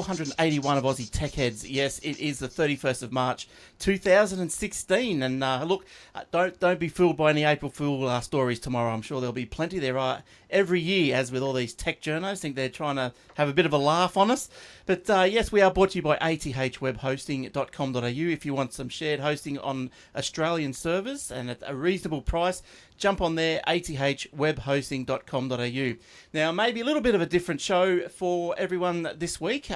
481 of Aussie Tech Heads. Yes, it is the 31st of March, 2016. And look, don't be fooled by any April Fool stories tomorrow. I'm sure there'll be plenty. There are every year, as with all these tech journos. I think they're trying to have a bit of a laugh on us. But yes, we are brought to you by athwebhosting.com.au. If you want some shared hosting on Australian servers and at a reasonable price, jump on there, athwebhosting.com.au. Now, maybe a little bit of a different show for everyone this week.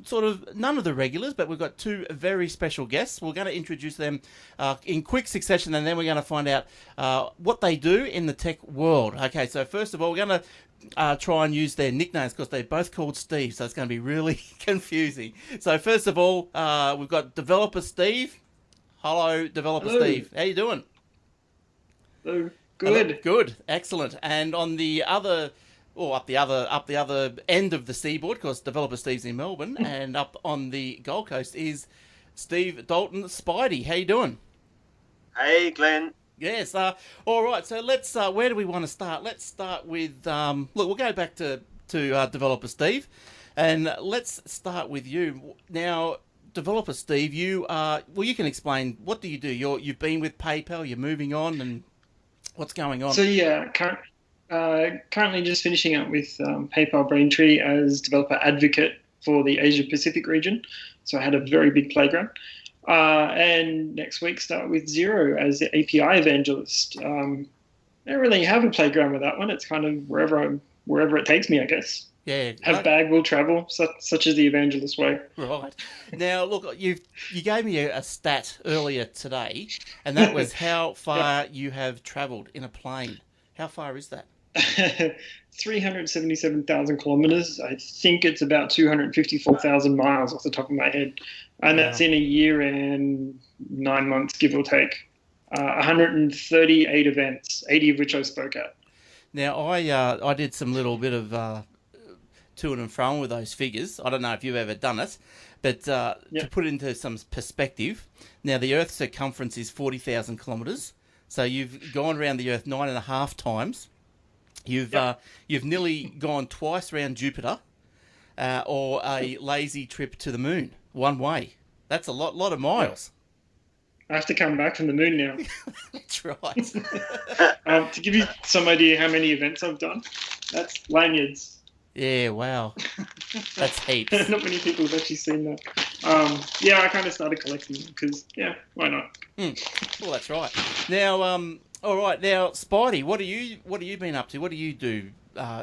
Sort of none of the regulars, but we've got two very special guests. We're going to introduce them in quick succession, and then we're going to find out what they do in the tech world. Okay, so first of all, we're going to try and use their nicknames because they're both called Steve, so it's going to be really confusing. So first of all, we've got Developer Steve. Hello, Developer Steve. How you doing? Hello. Good. Good. Excellent. And on the other, or up the other end of the seaboard, because Developer Steve's in Melbourne, and up on the Gold Coast is Steve Dalton Spidey. How you doing? Hey, Glenn. Yes. All right. So let's. Where do we want to start? Let's start with. Look, we'll go back to Developer Steve, and let's start with you now. Developer Steve, you you can explain, what do you do? You've been with PayPal. You're moving on, and what's going on? So yeah, currently just finishing up with PayPal Braintree as developer advocate for the Asia Pacific region. So I had a very big playground. And next week start with Xero as the API evangelist. I don't really have a playground with that one. It's kind of wherever it takes me, I guess. Yeah. Have bag will travel, such as the evangelist way. Right. Now, look, you gave me a stat earlier today, and that was how far you have travelled in a plane. How far is that? 377,000 kilometres. I think it's about 254,000 miles off the top of my head. And that's in a year and 9 months, give or take. 138 events, 80 of which I spoke at. Now, I did some little bit of to and fro with those figures. I don't know if you've ever done it, but to put it into some perspective, now the Earth's circumference is 40,000 kilometres. So you've gone around the Earth 9.5 times. You've nearly gone twice around Jupiter, or a lazy trip to the moon one way. That's a lot of miles. I have to come back from the moon now. That's right. To give you some idea how many events I've done, that's lanyards. Yeah, wow. That's heaps. Not many people have actually seen that. I kind of started collecting them because, why not? Well, that's right. Now, all right. Now, Spidey, what have you been up to? What do you do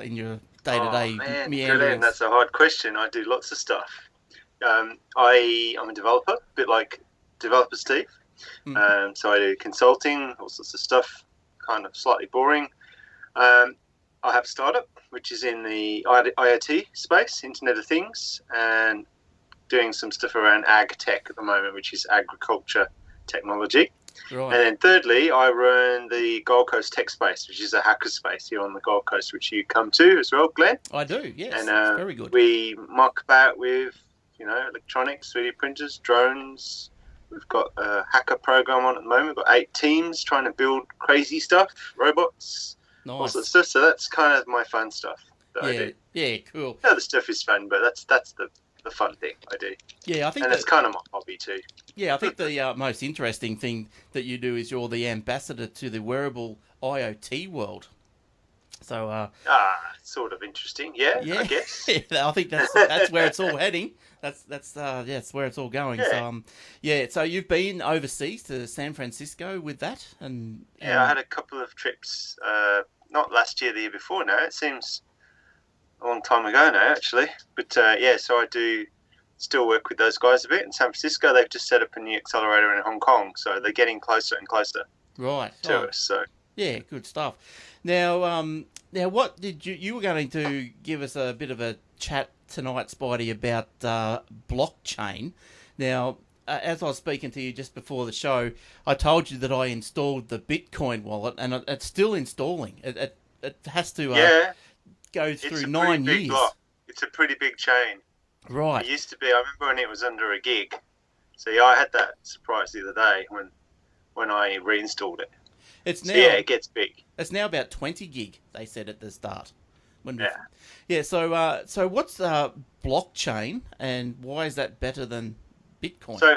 in your day-to-day meanderings? That's a hard question. I do lots of stuff. I'm a developer, a bit like Developer Steve. So I do consulting, all sorts of stuff, kind of slightly boring. I have a startup, which is in the IoT space, Internet of Things, and doing some stuff around ag tech at the moment, which is agriculture technology. Right. And then thirdly, I run the Gold Coast tech space, which is a hacker space here on the Gold Coast, which you come to as well, Glenn. I do, yes. And very good. We muck about with, electronics, 3D printers, drones. We've got a hacker program on at the moment. We've got 8 teams trying to build crazy stuff, robots. Nice. All sorts of stuff. So that's kind of my fun stuff that I do. Yeah, cool. The other stuff is fun, but that's the fun thing I do. Yeah, I think it's kind of my hobby too. Yeah, I think the most interesting thing that you do is you're the ambassador to the wearable IoT world. So sort of interesting. Yeah. I guess. I think that's where it's all heading. That's where it's all going. Yeah. So you've been overseas to San Francisco with that, and I had a couple of trips. Not last year, the year before. Now it seems a long time ago now, actually. But so I do still work with those guys a bit in San Francisco. They've just set up a new accelerator in Hong Kong, so they're getting closer and closer. Right. To us. So yeah, good stuff. Now, what did you were going to give us a bit of a chat tonight, Spidey, about blockchain. Now, as I was speaking to you just before the show, I told you that I installed the Bitcoin wallet, and it's still installing. It has to go through 9 years. It's a pretty big chain. Right. It used to be. I remember when it was under a gig. So I had that surprise the other day when I reinstalled it. It's now. So, it gets big. It's now about 20 gig. They said at the start. Yeah. Yeah. So what's blockchain, and why is that better than Bitcoin? So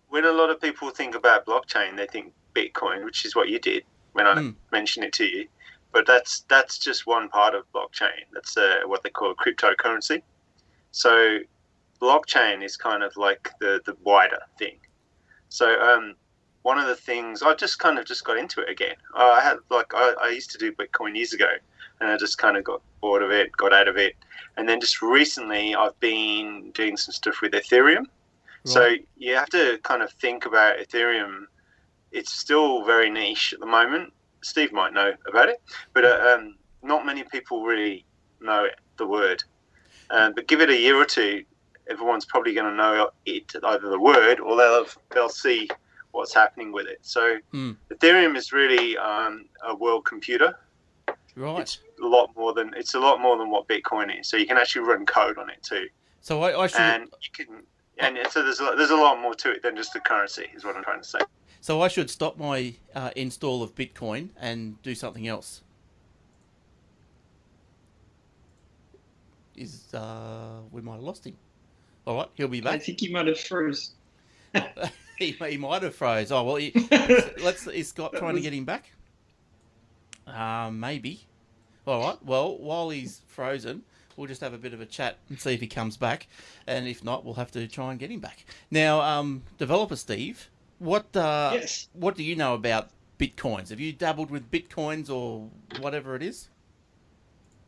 when a lot of people think about blockchain, they think Bitcoin, which is what you did when I mentioned it to you. But that's just one part of blockchain. That's what they call cryptocurrency. So blockchain is kind of like the wider thing. So one of the things I just got into it again. I used to do Bitcoin years ago, and I just kind of got bored of it, got out of it, and then just recently I've been doing some stuff with Ethereum. Right. So you have to kind of think about Ethereum. It's still very niche at the moment. Steve might know about it, but not many people really know the word. But give it a year or two, everyone's probably going to know it, either the word or they'll see what's happening with it. So Ethereum is really a world computer. Right. It's a lot more than what Bitcoin is. So you can actually run code on it too. So I should. And you can, and so there's a lot more to it than just the currency, is what I'm trying to say. So I should stop my install of Bitcoin and do something else. We might have lost him. All right, he'll be back. I think he might have froze. he might have froze. Oh well, is Scott trying to get him back? Maybe. All right. Well, while he's frozen, we'll just have a bit of a chat and see if he comes back, and if not, we'll have to try and get him back. Now, developer Steve, what do you know about Bitcoins? Have you dabbled with Bitcoins or whatever it is?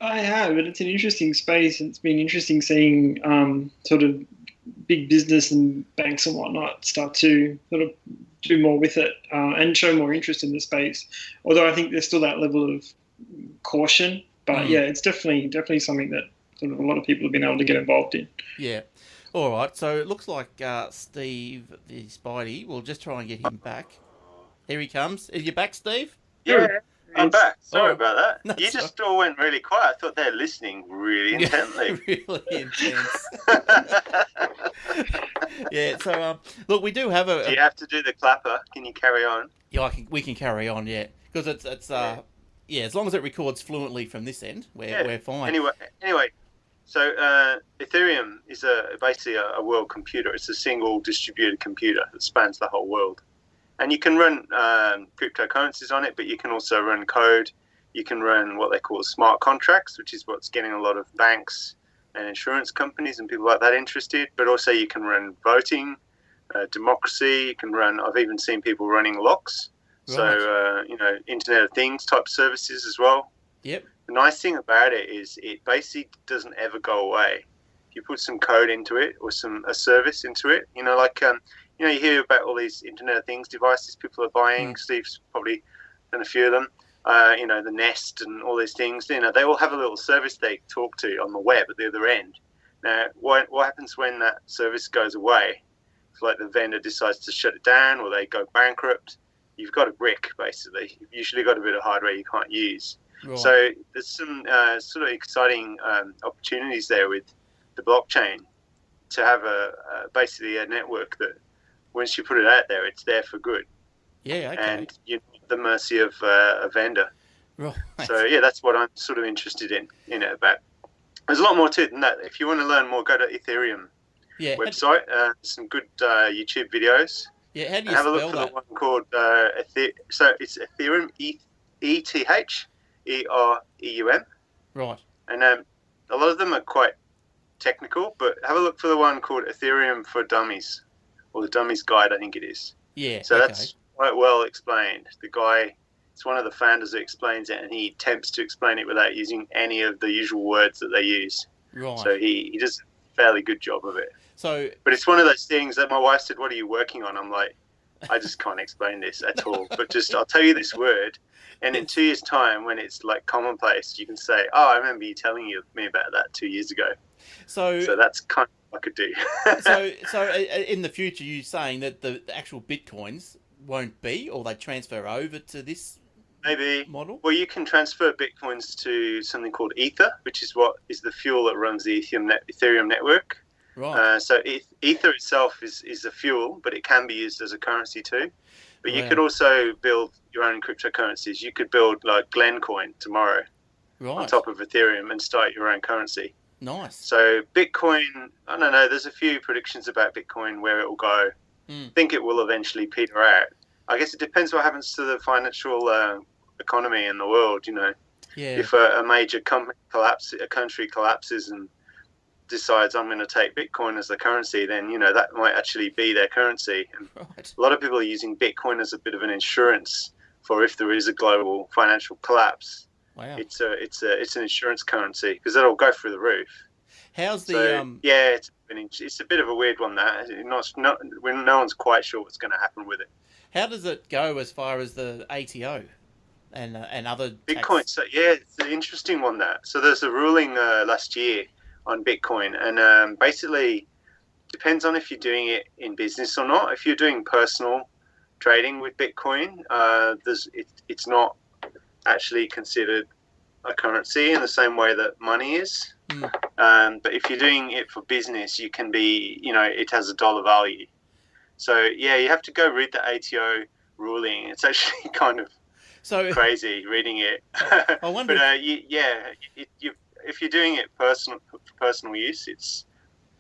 I have, but it's an interesting space. It's been interesting seeing sort of big business and banks and whatnot start to sort of do more with it and show more interest in the space. Although I think there's still that level of caution. But yeah, it's definitely something that sort of a lot of people have been able to get involved in. Yeah. All right. So it looks like Steve, the Spidey, we'll just try and get him back. Here he comes. Are you back, Steve? Yeah. I'm back. Sorry about that. No, you just all went really quiet. I thought they were listening really intently. Really intense. Yeah. So look, we do have a. Do you have to do the clapper? Can you carry on? Yeah, we can carry on. Yeah, because it's as long as it records fluently from this end, we're fine. Anyway. So Ethereum is basically a world computer. It's a single distributed computer that spans the whole world. And you can run cryptocurrencies on it, but you can also run code. You can run what they call smart contracts, which is what's getting a lot of banks and insurance companies and people like that interested. But also you can run voting, democracy. You can run. I've even seen people running locks. Right. So Internet of Things type services as well. Yep. The nice thing about it is it basically doesn't ever go away. If you put some code into it or a service into it, you hear about all these Internet of Things devices people are buying. Steve's probably done a few of them. The Nest and all these things. They all have a little service they talk to on the web at the other end. Now, what happens when that service goes away? If like the vendor decides to shut it down or they go bankrupt, you've got a brick basically. You've usually got a bit of hardware you can't use. Right. So there's some sort of exciting opportunities there with the blockchain to have basically a network that once you put it out there, it's there for good. Yeah, okay. And you're not at the mercy of a vendor. Right. So yeah, that's what I'm sort of interested in about. There's a lot more to it than that. If you want to learn more, go to Ethereum website. Some good YouTube videos. Yeah, how do you have a spell look for that? the one called so it's Ethereum, ETHEREUM. Right. And a lot of them are quite technical, but have a look for the one called Ethereum for Dummies, or the Dummies Guide, I think it is. Yeah. So that's quite well explained. The guy, it's one of the founders that explains it, and he attempts to explain it without using any of the usual words that they use. Right. So he does a fairly good job of it. So, but it's one of those things that my wife said, "What are you working on?" I'm like, I just can't explain this at all. But just I'll tell you this word, and in 2 years' time, when it's like commonplace, you can say, "Oh, I remember you telling me about that 2 years ago." So that's kind of what I could do. so in the future, you're saying that the actual bitcoins won't be, or they transfer over to this model? Well, you can transfer bitcoins to something called Ether, which is what is the fuel that runs the Ethereum network. Right. So Ether itself is a fuel, but it can be used as a currency too. But you could also build your own cryptocurrencies. You could build like Glencoin tomorrow, Right. top of Ethereum and start your own currency. Nice. So Bitcoin, I don't know, there's a few predictions about Bitcoin where it will go. I think it will eventually peter out. I guess it depends what happens to the financial economy in the world, Yeah. If a major a country collapses and decides I'm going to take Bitcoin as the currency, then, that might actually be their currency. And Right. a lot of people are using Bitcoin as a bit of an insurance for if there is a global financial collapse. Wow. It's an insurance currency because it'll go through the roof. How's the So it's a bit of a weird one. That when no one's quite sure what's going to happen with it. how does it go as far as the ATO and other Bitcoin. tax? So it's an interesting one. So there's a ruling last year on Bitcoin, and basically depends on if you're doing it in business or not. If you're doing personal trading with Bitcoin, it's not actually considered a currency in the same way that money is. But if you're doing it for business, you can be, it has a dollar value. So you have to go read the ATO ruling. It's actually kind of crazy reading it. I wonder. But if you're doing it for personal use,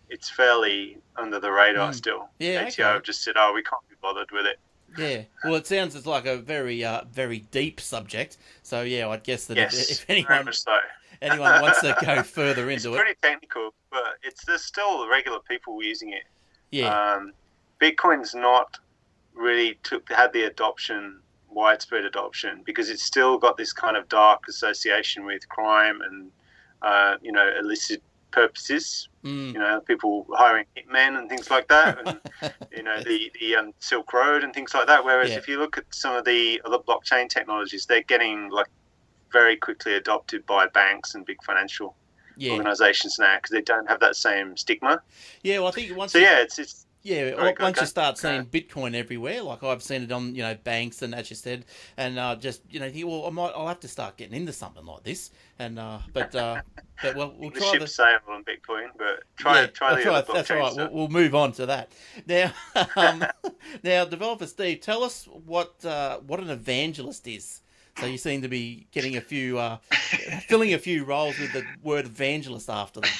it's fairly under the radar still. Yeah, ATO okay. have just said, we can't be bothered with it. Yeah, well, it sounds it's like a very, very deep subject. So I'd guess that Yes, if very anyone much so. wants to go further into It's pretty technical, but there's still regular people using it. yeah, Bitcoin's not really had the widespread adoption, because it's still got this kind of dark association with crime and illicit purposes. People hiring hitmen and things like that, and the Silk Road and things like that. Whereas if you look at some of the other blockchain technologies, they're getting very quickly adopted by banks and big financial organizations now, because they don't have that same stigma. Yeah, well, I think once. So once you start seeing Bitcoin everywhere, like I've seen it on banks and, as you said, and I'll have to start getting into something like this, and but we'll try the ship sail on Bitcoin, but try the other blockchains. That's all right. We'll move on to that now. Now, developer Steve, tell us what an evangelist is. So you seem to be getting filling a few roles with the word evangelist after them.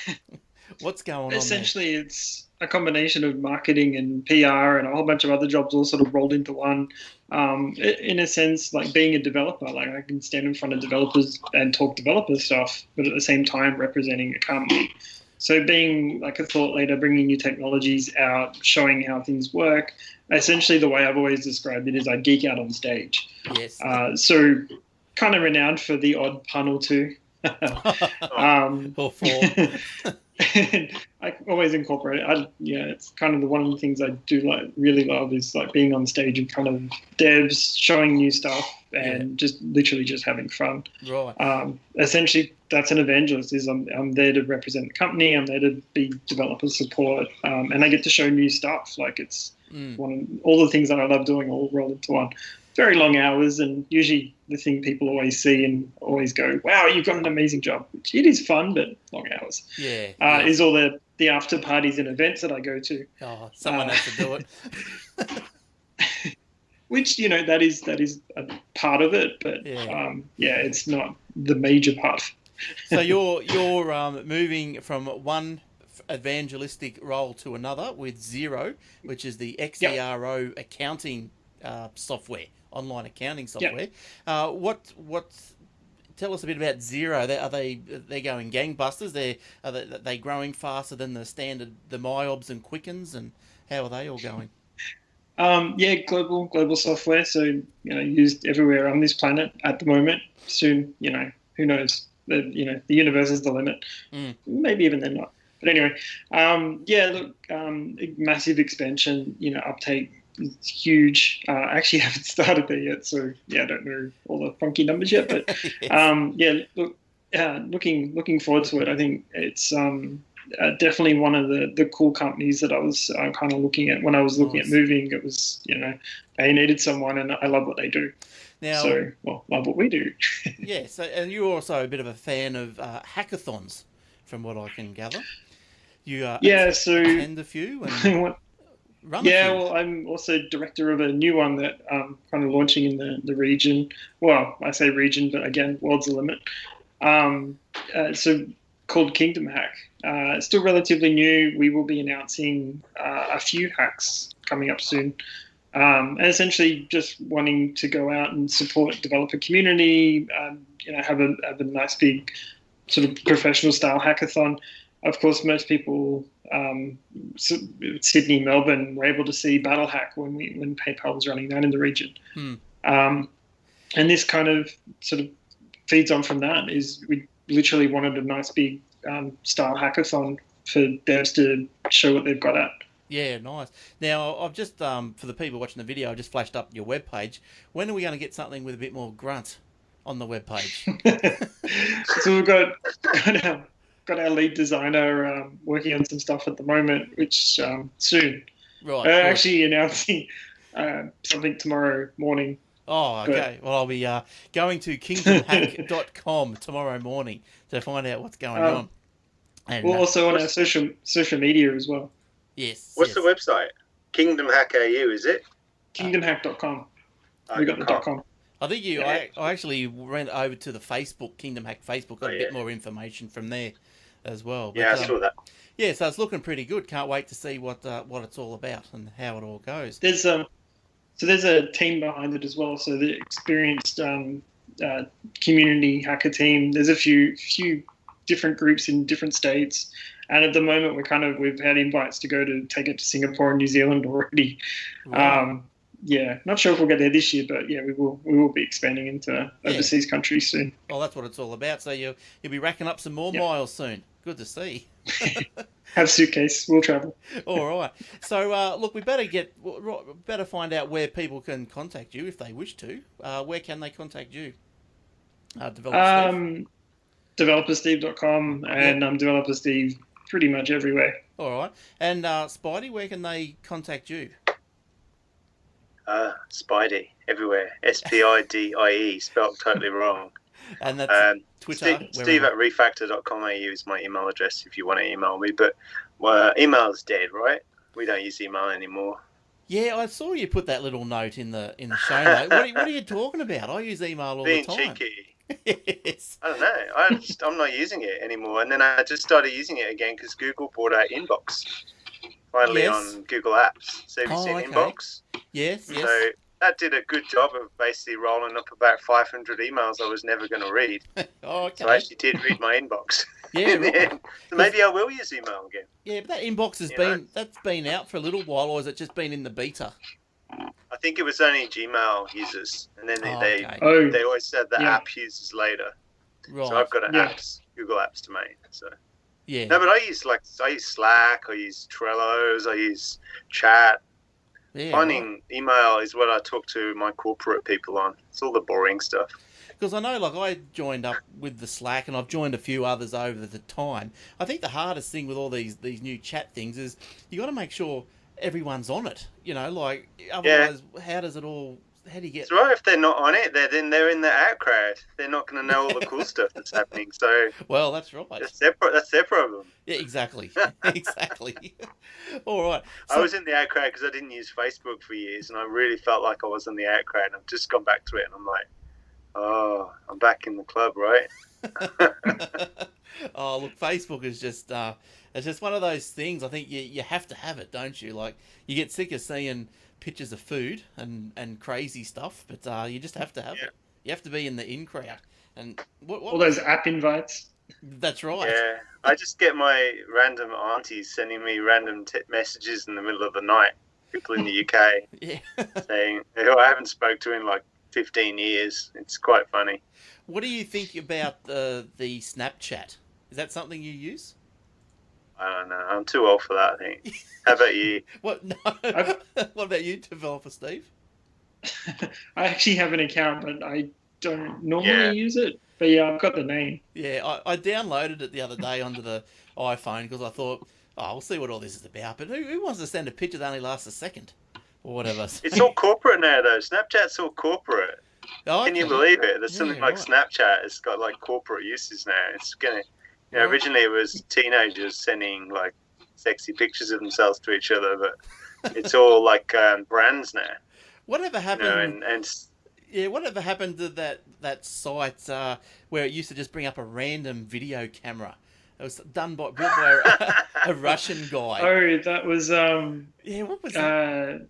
What's going on there? Essentially, it's a combination of marketing and PR and a whole bunch of other jobs all sort of rolled into one. In a sense, like being a developer, like I can stand in front of developers and talk developer stuff, but at the same time representing a company. So being like a thought leader, bringing new technologies out, showing how things work. Essentially, the way I've always described it is I geek out on stage. Yes. So kind of renowned for the odd pun or two. Or four. I always incorporate it. It's kind of one of the things I do really love is being on stage in front of devs, showing new stuff, and just literally just having fun. Right. Essentially, that's an evangelist. I'm there to represent the company. I'm there to be developer support, and I get to show new stuff. It's all the things that I love doing all roll into one. Very long hours, and usually the thing people always see and always go, "Wow, you've got an amazing job." Which it is fun, but long hours. Yeah. Is all the after parties and events that I go to. Oh, someone has to do it. Which that is a part of it, but it's not the major part. So you're moving from one evangelistic role to another with Xero, which is the XERO accounting software, online accounting software. Tell us a bit about Xero. They're going gangbusters. Are they growing faster than the standard, the MyObs and Quickens, and how are they all going? Global software. So used everywhere on this planet at the moment. Soon, who knows? The universe is the limit. Maybe even then not. But anyway, massive expansion. Uptake. It's huge. I actually haven't started there yet, so I don't know all the funky numbers yet. But looking forward to it. I think it's definitely one of the cool companies that I was kind of looking at when I was looking at moving. It was they needed someone, and I love what they do. Now, love what we do. Yeah. So, and you're also a bit of a fan of hackathons, from what I can gather. You attend a few and. Well, I'm also director of a new one that I'm kind of launching in the region. Well, I say region, but again, world's the limit. So called Kingdom Hack. It's still relatively new. We will be announcing a few hacks coming up soon. And essentially just wanting to go out and support developer community, have a nice big sort of professional style hackathon. Of course, most people, Sydney, Melbourne, were able to see BattleHack when PayPal was running that in the region. And this kind of sort of feeds on from that. Is we literally wanted a nice big style hackathon for devs to show what they've got at. Yeah, nice. Now, I've just, for the people watching the video, I just flashed up your webpage. When are we going to get something with a bit more grunt on the webpage? So we've got our lead designer working on some stuff at the moment, which soon. Right. Actually announcing something tomorrow morning. Oh, okay. Well, I'll be going to kingdomhack.com tomorrow morning to find out what's going on. And, we're also on our social media as well. Yes. What's the website? Kingdom Hack AU, is it? Kingdomhack.com. We got the .com. I think I actually went over to the Facebook, Kingdom Hack Facebook, got a bit more information from there as well. But, I saw that. Yeah, so it's looking pretty good. Can't wait to see what it's all about and how it all goes. There's a team behind it as well. So the experienced community hacker team. There's a few different groups in different states, and at the moment we've had invites to go to take it to Singapore and New Zealand already. Wow. Not sure if we'll get there this year, but we will be expanding into overseas countries soon. Well, that's what it's all about. So you'll be racking up some more miles soon. Good to see. Have a suitcase. We'll travel. All right. So look, we better find out where people can contact you if they wish to. Where can they contact you? DeveloperSteve.com, and I'm Developer Steve pretty much everywhere. All right. And Spidey, where can they contact you? Spidey everywhere. SPIDIE, spelled totally wrong. And that's Twitter. Steve at refactor.com.au is my email address if you want to email me. But email's dead, right? We don't use email anymore. Yeah, I saw you put that little note in the show note. What are you talking about? I use email all the time. Being cheeky. Yes. I don't know. I'm not using it anymore. And then I just started using it again because Google brought out Inbox finally on Google Apps. So have you seen Inbox? Yes. So that did a good job of basically rolling up about 500 emails I was never going to read. Okay. So I actually did read my inbox. Yeah, right. So maybe I will use email again. Yeah, but that Inbox that's been out for a little while, or has it just been in the beta? I think it was only Gmail users, and then they always said the app users later. Right. So I've got Google Apps domain. So no, but I use Slack, I use Trello, I use Chat. Yeah, finding email is what I talk to my corporate people on. It's all the boring stuff. Because I know, I joined up with the Slack, and I've joined a few others over the time. I think the hardest thing with all these new chat things is you got to make sure everyone's on it. Otherwise, how do you get... It's right, if they're not on it, then they're in the out crowd. They're not going to know all the cool stuff that's happening. So, well, that's right. That's their problem. Yeah, exactly. Exactly. All right. So, I was in the out crowd because I didn't use Facebook for years, and I really felt like I was in the out crowd. And I've just gone back to it, and I'm like, oh, I'm back in the club, right? Oh, look, Facebook is just it's just one of those things. I think you have to have it, don't you? You get sick of seeing pictures of food and crazy stuff, but you just have to have it. You have to be in the in crowd. And what all those app invites. That's right. Yeah, I just get my random aunties sending me random messages in the middle of the night. People in the UK saying, "Oh, I haven't spoke to in 15 years." It's quite funny. What do you think about the Snapchat? Is that something you use? I don't know. I'm too old for that, I think. How about you? What? No. What about you, Developer Steve? I actually have an account, but I don't normally use it. But yeah, I've got the name. Yeah, I downloaded it the other day onto the iPhone because I thought, we'll see what all this is about. But who wants to send a picture that only lasts a second or whatever? It's all corporate now, though. Snapchat's all corporate. Oh, okay. Can you believe it? There's something like Snapchat. It's got corporate uses now. It's gonna. Originally it was teenagers sending sexy pictures of themselves to each other, but it's all brands now. Whatever happened? Yeah, whatever happened to that site where it used to just bring up a random video camera? It was built by a Russian guy. Oh, that was Yeah, what was that?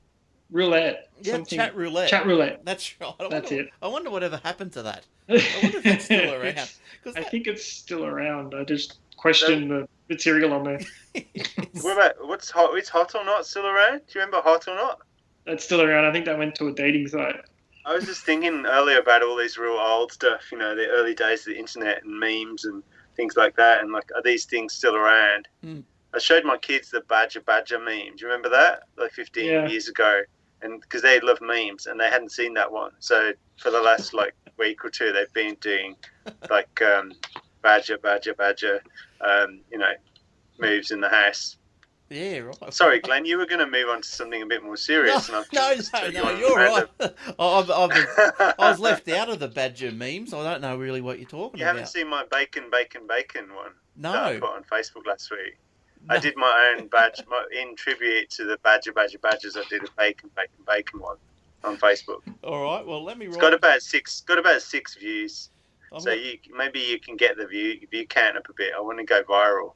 roulette. Yeah, Something. chat roulette. Chat roulette. That's right. That's it. I wonder whatever happened to that. I wonder if that's still around. I think it's still around. I just question the material on there. What about what's hot? Is Hot or Not still around? Do you remember Hot or Not? That's still around. I think that went to a dating site. I was just thinking earlier about all these real old stuff. You know, the early days of the internet and memes and things like that. And like, are these things still around? I showed my kids the Badger meme. Do you remember that? Like 15 years ago. And because they love memes and they hadn't seen that one. So for the last like week or two, they've been doing like Badger, you know, moves in the house. Yeah, right. Sorry, Glenn, you were going to move on to something a bit more serious. No, you're right. I was left out of the Badger memes. I don't know really what you're talking about. You haven't seen my bacon one? No. That I put on Facebook last week. No. I did my own badge, in tribute to the Badgers. I did a bacon one on Facebook. All right, well, let me. It's got about six views. So maybe you can get the view count up a bit. I want to go viral.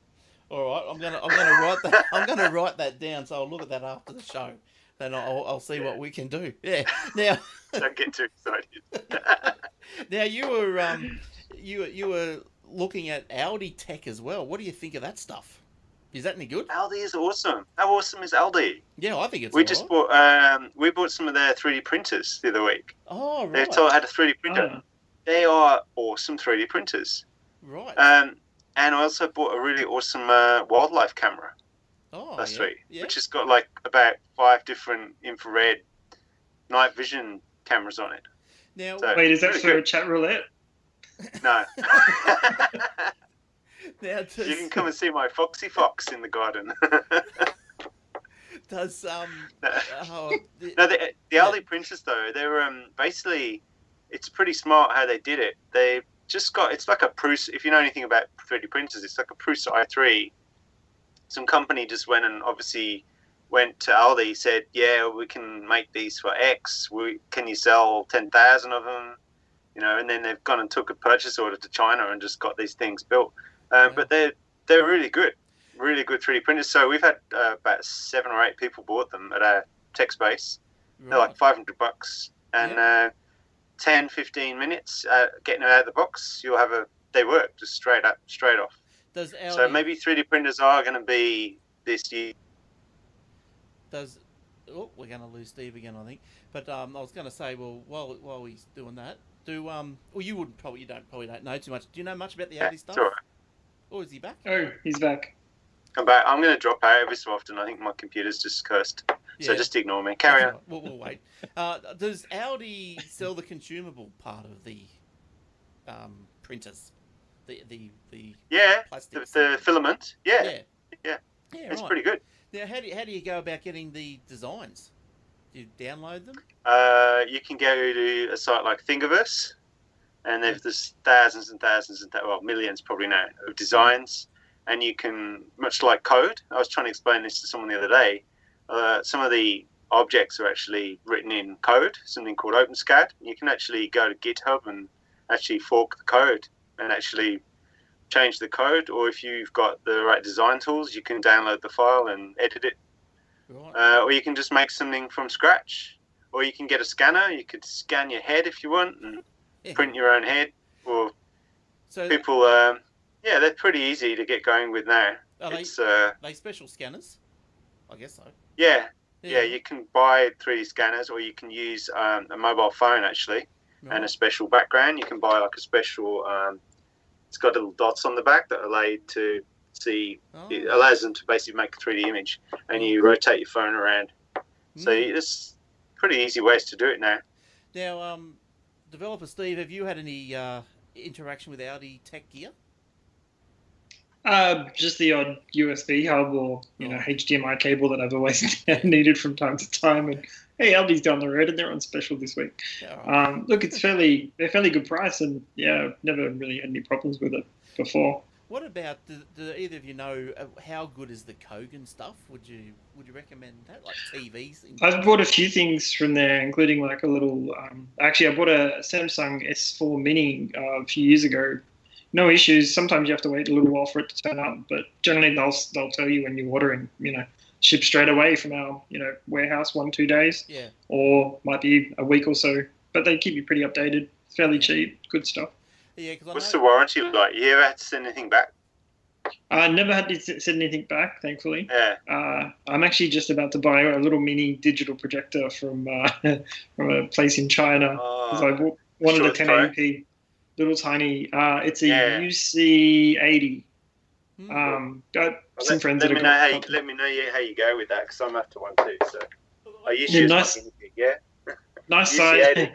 All right, I'm gonna write that. I'm gonna write that down. So I'll look at that after the show. Then I'll see what we can do. Yeah. Now. Don't get too excited. Now you were looking at Audi tech as well. What do you think of that stuff? Is that any good? Aldi is awesome. How awesome is Aldi? Yeah, I think it's. We just bought. We bought some of their 3D printers the other week. Oh, right. They had a 3D printer. Oh. They are awesome 3D printers. Right. And I also bought a really awesome wildlife camera last week, which has got like about 5 different infrared night vision cameras on it. Now, wait, is that for a chat roulette? No. Now, you can come and see my foxy fox in the garden. Does the Aldi printers though, they're basically, it's pretty smart how they did it. They just got, it's like a Prusa. If you know anything about 3D printers, it's like a Prusa i3. Some company just went to Aldi, said, yeah, we can make these for X. Can you sell 10,000 of them? You know, and then they've gone and took a purchase order to China and just got these things built. But they're really good 3D printers. So we've had about 7 or 8 people bought them at our tech space. Right. They're like $500, and 10, 15 minutes getting it out of the box, they work just straight off. So maybe 3D printers are going to be this year. We're going to lose Steve again, I think. But I was going to say, well, while he's doing that, you probably don't know too much. Do you know much about the Audi stuff? Sure. Or is he back? Oh, he's back. I'm back. I'm going to drop out every so often. I think my computer's just cursed. Yeah. So just ignore me. Carry on. Right. We'll wait. Does Audi sell the consumable part of the printers? The plastics? The filament. Yeah. It's right. pretty good. Now, how do you go about getting the designs? Do you download them? You can go to a site like Thingiverse, and there's thousands and thousands millions probably now of designs, and you can, much like code. I was trying to explain this to someone the other day. Some of the objects are actually written in code, something called OpenSCAD. You can actually go to GitHub and actually fork the code and actually change the code, or if you've got the right design tools, you can download the file and edit it. Right. Or you can just make something from scratch, or you can get a scanner. You could scan your head if you want and print your own head. Or people, they're pretty easy to get going with now. Are they special scanners? I guess so. Yeah, you can buy 3D scanners, or you can use a mobile phone actually, and a special background. You can buy like a special. It's got little dots on the back that allow you to see. It allows them to basically make a 3D image, and you rotate your phone around. So there's pretty easy ways to do it now. Now, developer Steve, have you had any interaction with Audi tech gear? Just the odd USB hub or HDMI cable that I've always needed from time to time. And hey, Aldi's down the road and they're on special this week. Look, they're fairly good price, and I've never really had any problems with it before. What about, do either of you know how good is the Kogan stuff? Would you recommend that, like TVs? I've bought a few things from there, including like a little. Actually, I bought a Samsung S4 Mini a few years ago. No issues. Sometimes you have to wait a little while for it to turn up, but generally they'll tell you when you're ordering. Ship straight away from our warehouse 1-2 days. Yeah. Or might be a week or so, but they keep you pretty updated. Fairly cheap, good stuff. Yeah, because what's the warranty like? You ever had to send anything back? I never had to send anything back, thankfully. Yeah. I'm actually just about to buy a little mini digital projector from from a place in China because I wanted a 1080p, little tiny. It's a UC80. Got some friends that have got. Let me know how you go with that, because I'm after one too. So I usually nice. Nice size.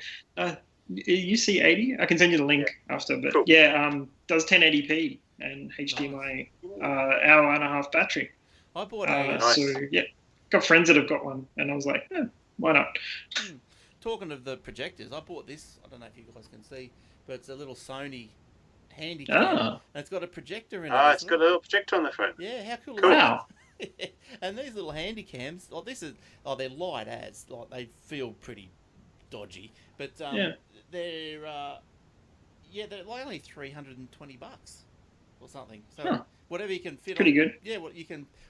UC80. I can send you the link after, but cool. Does 1080p and HDMI, hour and a half battery. I bought got friends that have got one, and I was like, why not? Talking of the projectors, I bought this. I don't know if you guys can see, but it's a little Sony handy cam, and it's got a projector in it. It's got a little projector on the front. Yeah, how cool is that? And these little handy cams, they're light as, like they feel pretty dodgy, but they're like only $320 or something. So whatever you can fit, pretty good. Yeah,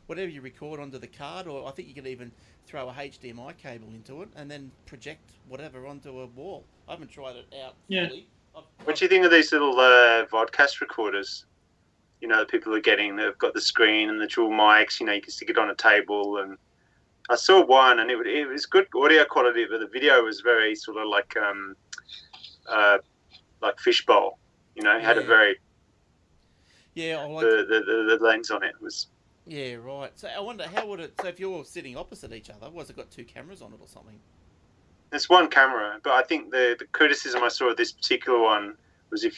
whatever you record onto the card, or I think you can even throw a HDMI cable into it and then project whatever onto a wall. I haven't tried it out fully. What do you think of these little vodcast recorders? The people are getting, they've got the screen and the dual mics. You can stick it on a table. And I saw one, and it was good audio quality, but the video was very sort of like fishbowl. It had a very I like the lens on it was. Yeah, right. So I wonder how would it. So if you're sitting opposite each other, was it got two cameras on it or something? It's one camera, but I think the criticism I saw of this particular one was you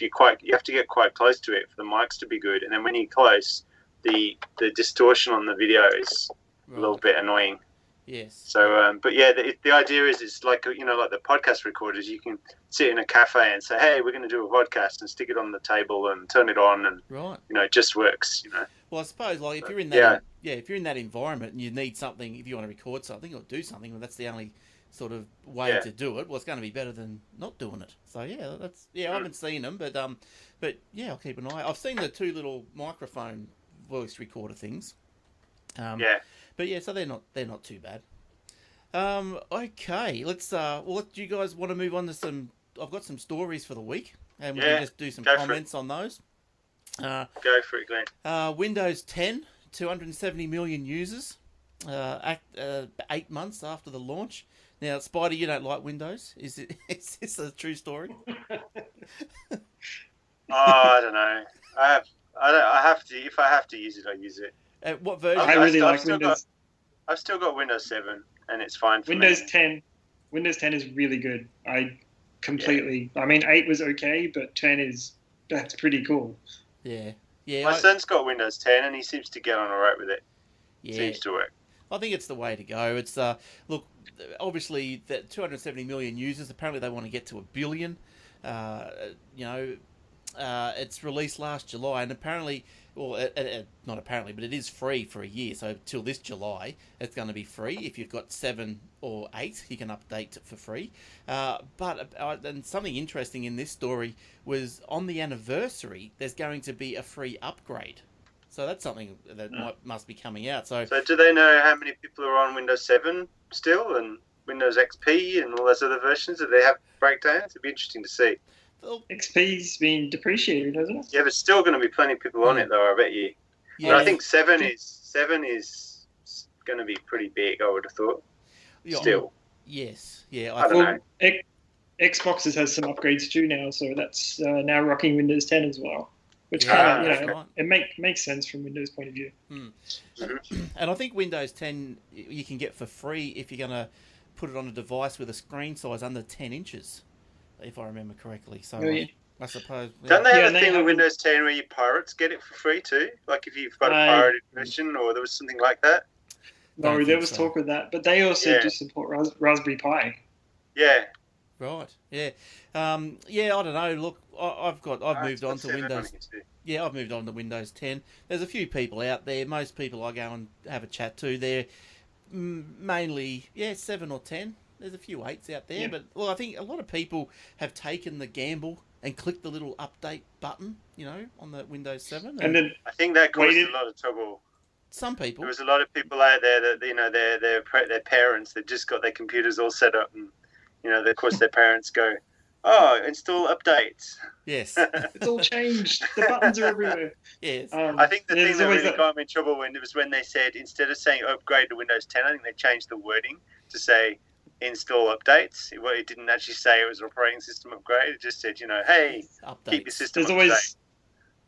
have to get quite close to it for the mics to be good, and then when you're close, the distortion on the video is a little bit annoying. Yes. So, but yeah, the idea is it's like like the podcast recorders. You can sit in a cafe and say, "Hey, we're going to do a podcast," and stick it on the table and turn it on, and it just works. Well, I suppose like if you're in that if you're in that environment and you need something, if you want to record something or do something, well, that's the only sort of way to do it. Well, it's going to be better than not doing it. So I haven't seen them, but I'll keep an eye. I've seen the two little microphone voice recorder things. But so they're not too bad. Okay, let's. Do you guys want to move on to some? I've got some stories for the week, and we can just do some comments on those. Go for it, Glenn. Windows 10, 270 million users. 8 months after the launch. Now, Spidey, you don't like Windows. Is this a true story? I don't know. I have to. If I have to use it, I use it. What version? I really like Windows. I've still got Windows 7, and it's fine for Windows me. 10. Windows 10 is really good. I completely. I mean, 8 was okay, but 10 that's pretty cool. Yeah. My son's got Windows 10, and he seems to get on all right with it. Yeah. Seems to work. I think it's the way to go. It's look, obviously that 270 million users. Apparently, they want to get to 1 billion. It's released last July, and apparently, not apparently, but it is free for a year. So till this July, it's going to be free. If you've got 7 or 8, you can update for free. And something interesting in this story was on the anniversary, there's going to be a free upgrade. So that's something that must be coming out. So do they know how many people are on Windows 7 still, and Windows XP and all those other versions? Do they have breakdowns? It'd be interesting to see. XP's been depreciated, hasn't it? Yeah, but still going to be plenty of people on it, though. I bet you. Yeah. But I think 7 is going to be pretty big. I would have thought. Still. Yes. Yeah. I don't know. Xboxes has some upgrades too now, so that's now rocking Windows 10 as well. Which kind of, it makes sense from Windows' point of view. And I think Windows 10 you can get for free if you're going to put it on a device with a screen size under 10 inches, if I remember correctly. So I suppose. Don't they have a thing with Windows 10 where you pirates get it for free too? Like if you've got a pirated version, or there was something like that? No, there was talk of that, but they also do support Raspberry Pi. Yeah. Right. Yeah. I don't know. Look, I've moved on to Windows. Yeah, I've moved on to Windows 10. There's a few people out there. Most people I go and have a chat to, they're mainly 7 or 10. There's a few 8s out there, but I think a lot of people have taken the gamble and clicked the little update button, on the Windows 7. And then I think that caused a lot of trouble. Some people. There was a lot of people out there that their parents that just got their computers all set up, and of course their parents go, "Oh, install updates." Yes, it's all changed. The buttons are everywhere. Yes, I think the thing that really got me in trouble when they said, instead of saying upgrade to Windows 10, I think they changed the wording to say install updates. It didn't actually say it was an operating system upgrade. It just said, hey, updates. Keep your system up to date.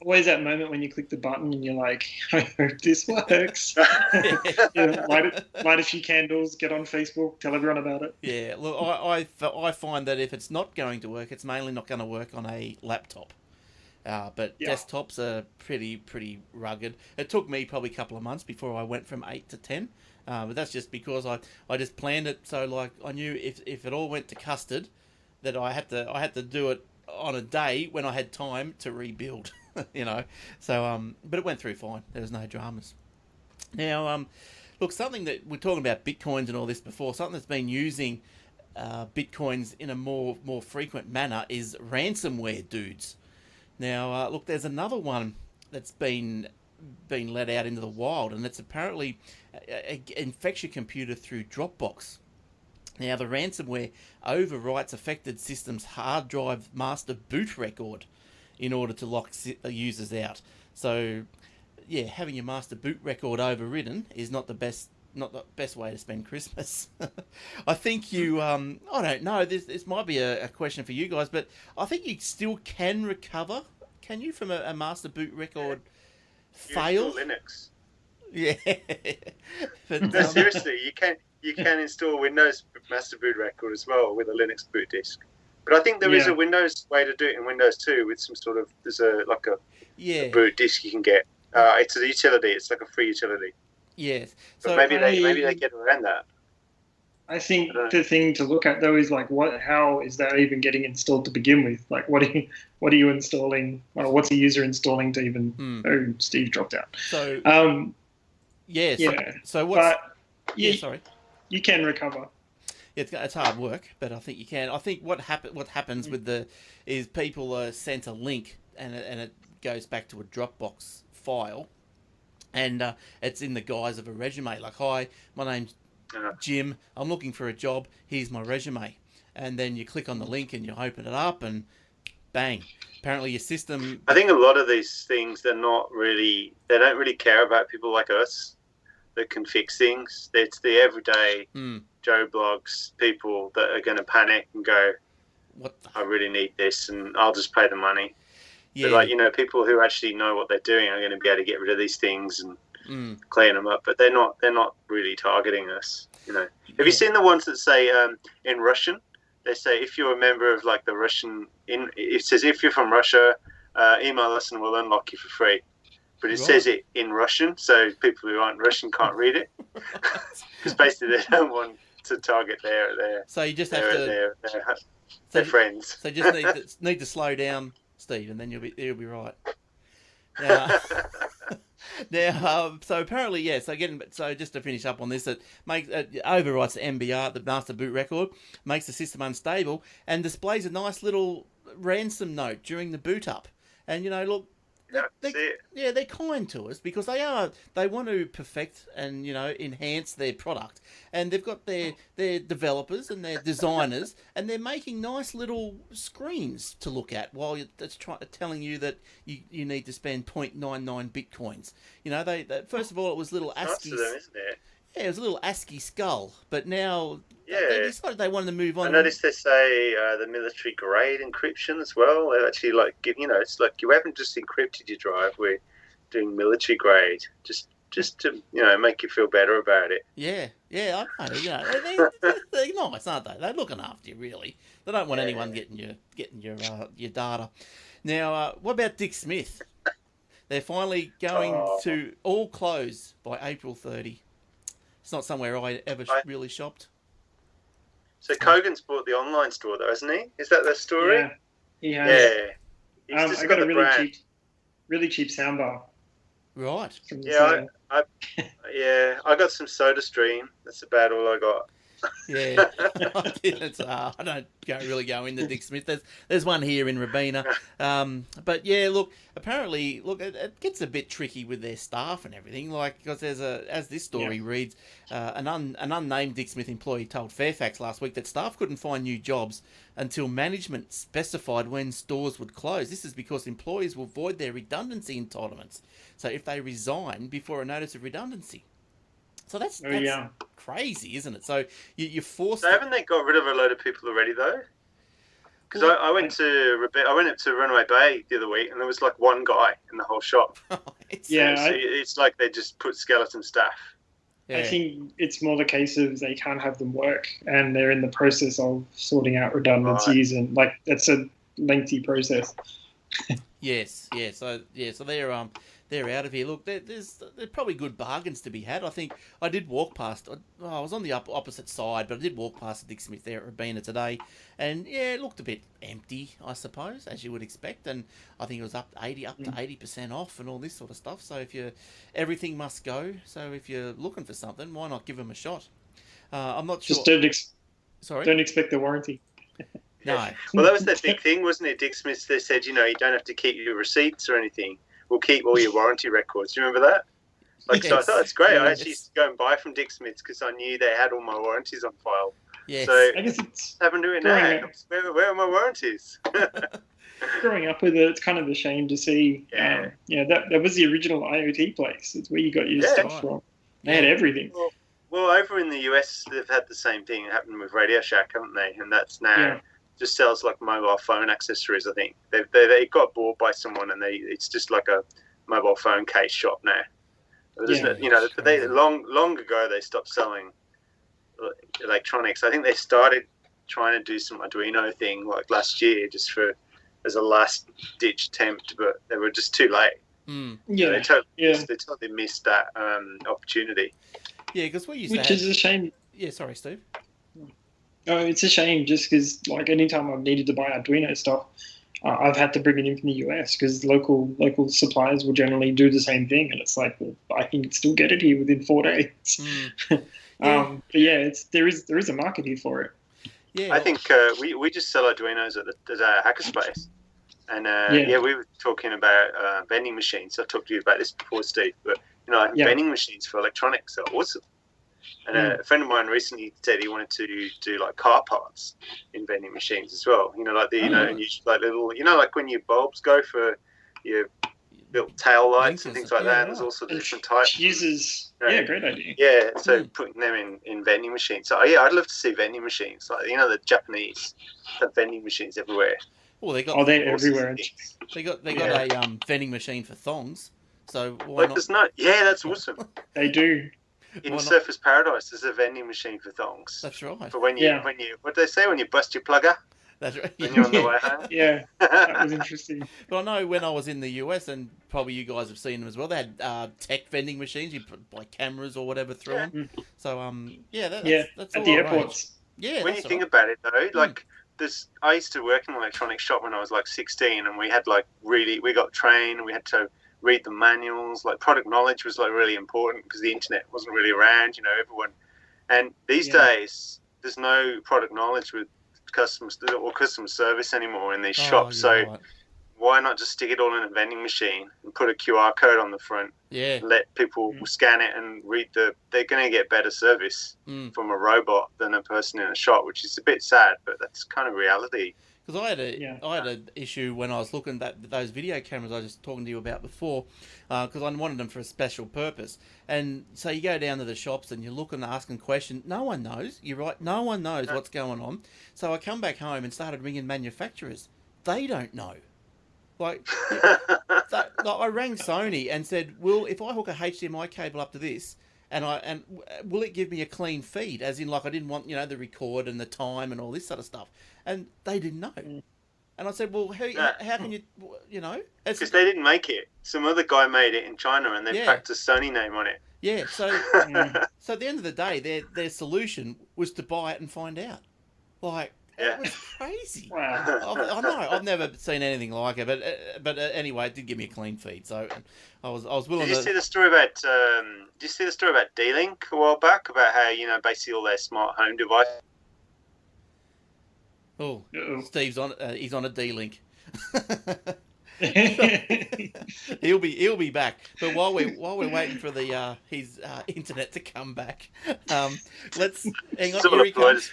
Always that moment when you click the button and you're like, I hope this works. Light a few candles, get on Facebook, tell everyone about it. Yeah, look, I find that if it's not going to work, it's mainly not going to work on a laptop. But desktops are pretty rugged. It took me probably a couple of months before I went from 8 to 10. But that's just because I just planned it so like I knew if it all went to custard, that I had to do it on a day when I had time to rebuild. So but it went through fine. There was no dramas. Now, look, something that we're talking about Bitcoins and all this before, something that's been using Bitcoins in a more frequent manner is ransomware dudes. Now, look, there's another one that's been let out into the wild, and it's apparently infects your computer through Dropbox. Now, the ransomware overwrites affected systems' hard drive master boot record in order to lock users out. So, having your master boot record overridden is not the best way to spend Christmas. I think you, I don't know, this might be a question for you guys, but I think you still can recover, can you, from a master boot record fail? Linux. Yeah. But, no, seriously, you can install Windows master boot record as well with a Linux boot disk. But I think there is a Windows way to do it in Windows 2 with some sort of, there's a boot disk you can get. It's a utility. It's like a free utility. Yes. So maybe they get around that. I think the thing to look at though is like how is that even getting installed to begin with? Like what are you installing? What's a user installing to even? Oh, Steve dropped out. So yes. So what's? Sorry. You can recover. It's hard work, but I think you can. I think what happens is people are sent a link and it goes back to a Dropbox file, and it's in the guise of a resume. Like, hi, my name's Jim. I'm looking for a job. Here's my resume, and then you click on the link and you open it up, and bang! Apparently, your system. I think a lot of these things they don't really care about people like us that can fix things. It's the everyday Joe Blogs people that are going to panic and go, I really need this and I'll just pay the money. Yeah. But people who actually know what they're doing are going to be able to get rid of these things and clean them up, but they're not really targeting us. Have you seen the ones that say in Russian, they say if you're a member of like the Russian, it says if you're from Russia, email us and we'll unlock you for free. But it says it in Russian, so people who aren't Russian can't read it. Because basically they don't want to target their so you just have their friends. So you just need to slow down, Steve, and then you'll be right. Now, so apparently, so just to finish up on this, it overwrites the MBR, the master boot record, makes the system unstable, and displays a nice little ransom note during the boot up. And look. They're kind to us because they want to perfect and enhance their product, and they've got their developers and their designers, and they're making nice little screens to look at while it's telling you that you need to spend 0.99 bitcoins. They first of all it was little ASCII. Them, isn't it? Yeah, it was a little ASCII skull, but now they decided they wanted to move on. I noticed they say the military grade encryption as well. They actually it's like you haven't just encrypted your drive. We're doing military grade just to make you feel better about it. Yeah, I know. They're nice, aren't they? They're looking after you, really. They don't want anyone getting your data. Now, what about Dick Smith? They're finally going to all close by April 30. It's not somewhere I ever really shopped. So Kogan's bought the online store, though, hasn't he? Is that the story? Yeah, he has. Yeah. He's just I got a really brand. really cheap soundbar Right. from the Yeah, sale. I got some SodaStream. That's about all I got. Yeah, I don't really go into Dick Smith. There's one here in Rabina, but yeah, apparently, it gets a bit tricky with their staff and everything. Like, because as this story reads, an unnamed Dick Smith employee told Fairfax last week that staff couldn't find new jobs until management specified when stores would close. This is because employees will void their redundancy entitlements. So if they resign before a notice of redundancy. So that's crazy, isn't it? So you're forced. So haven't they got rid of a load of people already though? Because I went to Runaway Bay the other week, and there was like one guy in the whole shop. It's like they just put skeleton staff. I think it's more the case of they can't have them work, and they're in the process of sorting out redundancies, and like that's a lengthy process. Yes. So they're out of here. Look, there's probably good bargains to be had. I think I did walk past. I was on the opposite side, but I did walk past the Dick Smith there at Rabina today, and it looked a bit empty, I suppose, as you would expect. And I think it was up to 80% off and all this sort of stuff. So everything must go. So if you're looking for something, why not give them a shot? I'm not sure. Just don't expect the warranty. No. Well, that was the big thing, wasn't it? Dick Smith, they said, you don't have to keep your receipts or anything. We'll keep all your warranty records. Do you remember that? So I thought it's great. Yes. I actually used to go and buy from Dick Smith's because I knew they had all my warranties on file. Yes. So I guess it's haven't to do it now. Where are my warranties? growing up with it. It's kind of a shame to see. That was the original IoT place. It's where you got your stuff from. They had everything. Well, over in the US, they've had the same thing happen with Radio Shack, haven't they? And that's now just sells like mobile phone accessories. I think they got bought by someone, and it's just like a mobile phone case shop now. They long ago they stopped selling electronics. I think they started trying to do some Arduino thing like last year, just as a last ditch attempt, but they were just too late. They totally missed that opportunity. Yeah, because we used Which is a shame. Yeah, sorry, Steve. Oh, it's a shame just because, like, anytime I've needed to buy Arduino stuff, I've had to bring it in from the US because local suppliers will generally do the same thing, and it's like, well, I can still get it here within 4 days. But there is a market here for it. Yeah, I think we just sell Arduinos at our hackerspace, and we were talking about vending machines. I talked to you about this before, Steve, but vending machines for electronics are awesome. And a friend of mine recently said he wanted to do like car parts in vending machines as well. Like like when your bulbs go for your little tail lights and things like that. And there's all sorts of different types. Fuses. Great idea. Yeah, so putting them in vending machines. So I'd love to see vending machines. Like the Japanese have vending machines everywhere. Well, they're everywhere. They got a vending machine for thongs. So why like not? there's not. Yeah, that's awesome. They do. In Surfers Paradise, there's a vending machine for thongs. That's right. For when you what do they say, when you bust your plugger? That's right. When you're on the way home. Yeah, that was interesting. But I know when I was in the US, and probably you guys have seen them as well, they had tech vending machines. You put like cameras or whatever through them. So that's at all the right. airports. Yeah. When you think about it though, like I used to work in an electronics shop when I was like 16, and we had we got trained. We had to read the manuals. Like product knowledge was like really important because the internet wasn't really around. Everyone. And these days, there's no product knowledge with customer service anymore in these shops. So why not just stick it all in a vending machine and put a QR code on the front? Yeah. Let people scan it and read they're going to get better service from a robot than a person in a shop, which is a bit sad, but that's kind of reality. Because I had an issue when I was looking at those video cameras I was just talking to you about before, because I wanted them for a special purpose. And so you go down to the shops and you're looking, asking questions. No one knows. You're right. No one knows what's going on. So I come back home and started ringing manufacturers. They don't know. I rang Sony and said, "Well, if I hook a HDMI cable up to this, and will it give me a clean feed? As in, like, I didn't want the record and the time and all this sort of stuff." And they didn't know. And I said, "Well, how can you Because they didn't make it. Some other guy made it in China, and they packed a Sony name on it. Yeah. So so at the end of the day, their solution was to buy it and find out. Like, Yeah. It was crazy. Wow. I know. I've never seen anything like it, but anyway, it did give me a clean feed, so I was willing Did you to. see the story about? Did you see the story about D-Link a while back about how basically all their smart home devices? Oh, Uh-oh. Steve's on. He's on a D-Link. he'll be back. But while we're waiting for the his internet to come back, let's hang on. Here he comes.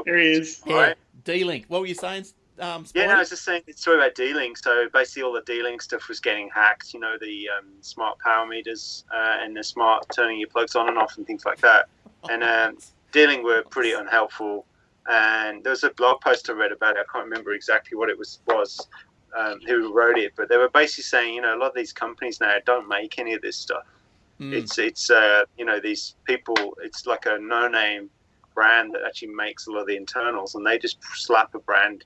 There he is. Yeah, Right. D-Link. What were you saying, Spidey? Yeah, no, I was just saying the story about D-Link. So basically, all the D-Link stuff was getting hacked. The smart power meters and the smart turning your plugs on and off and things like that. And D-Link were pretty unhelpful. And there was a blog post I read about it. I can't remember exactly what it was who wrote it, but they were basically saying, a lot of these companies now don't make any of this stuff. It's these people. It's like a no-name brand that actually makes a lot of the internals, and they just slap a brand,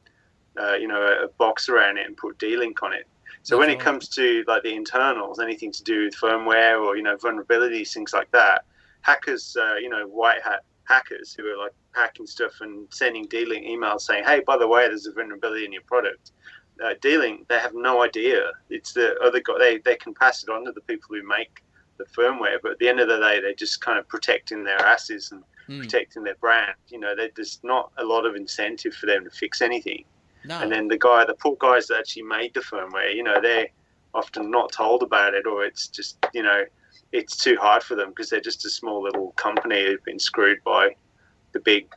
a box around it and put D-Link on it. So when it comes to like the internals, anything to do with firmware or vulnerabilities, things like that, hackers, white hat hackers who are like hacking stuff and sending D-Link emails saying, hey, by the way, there's a vulnerability in your product. D-Link, they have no idea. It's the other guy. They can pass it on to the people who make the firmware, but at the end of the day, they're just kind of protecting their asses and protecting their brand. There's not a lot of incentive for them to fix anything. No. And then the poor guys that actually made the firmware, they're often not told about it, or it's just, it's too hard for them because they're just a small little company who've been screwed by the big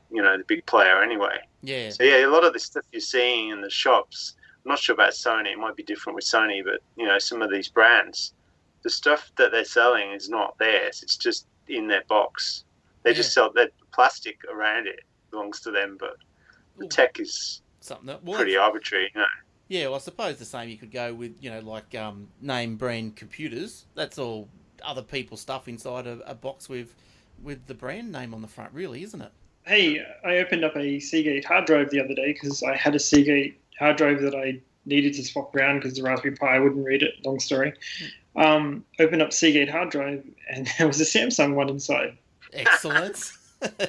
player anyway. Yeah. So yeah, a lot of the stuff you're seeing in the shops, I'm not sure about Sony. It might be different with Sony, but some of these brands, the stuff that they're selling is not theirs. It's just in their box. They just sell that plastic around it belongs to them, but the tech is pretty arbitrary. Yeah, well, I suppose the same you could go with, like name brand computers. That's all other people's stuff inside a box with the brand name on the front, really, isn't it? Hey, I opened up a Seagate hard drive the other day because I had a Seagate hard drive that I needed to swap around because the Raspberry Pi wouldn't read it. Long story. Opened up Seagate hard drive and there was a Samsung one inside. Excellent.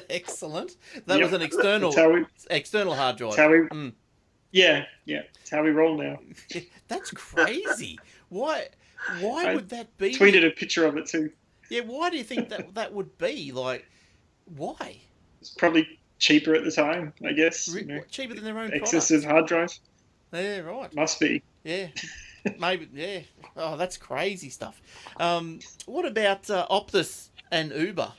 Excellent. That was an external hard drive. Yeah. It's how we roll now. That's crazy. Why would that be? Tweeted a picture of it too. Yeah, why do you think that would be? Like, why? It's probably cheaper at the time, I guess. Cheaper than their own excessive product. hard drive. Yeah, right. Must be. Yeah. Maybe, yeah. Oh, that's crazy stuff. What about Optus and Uber?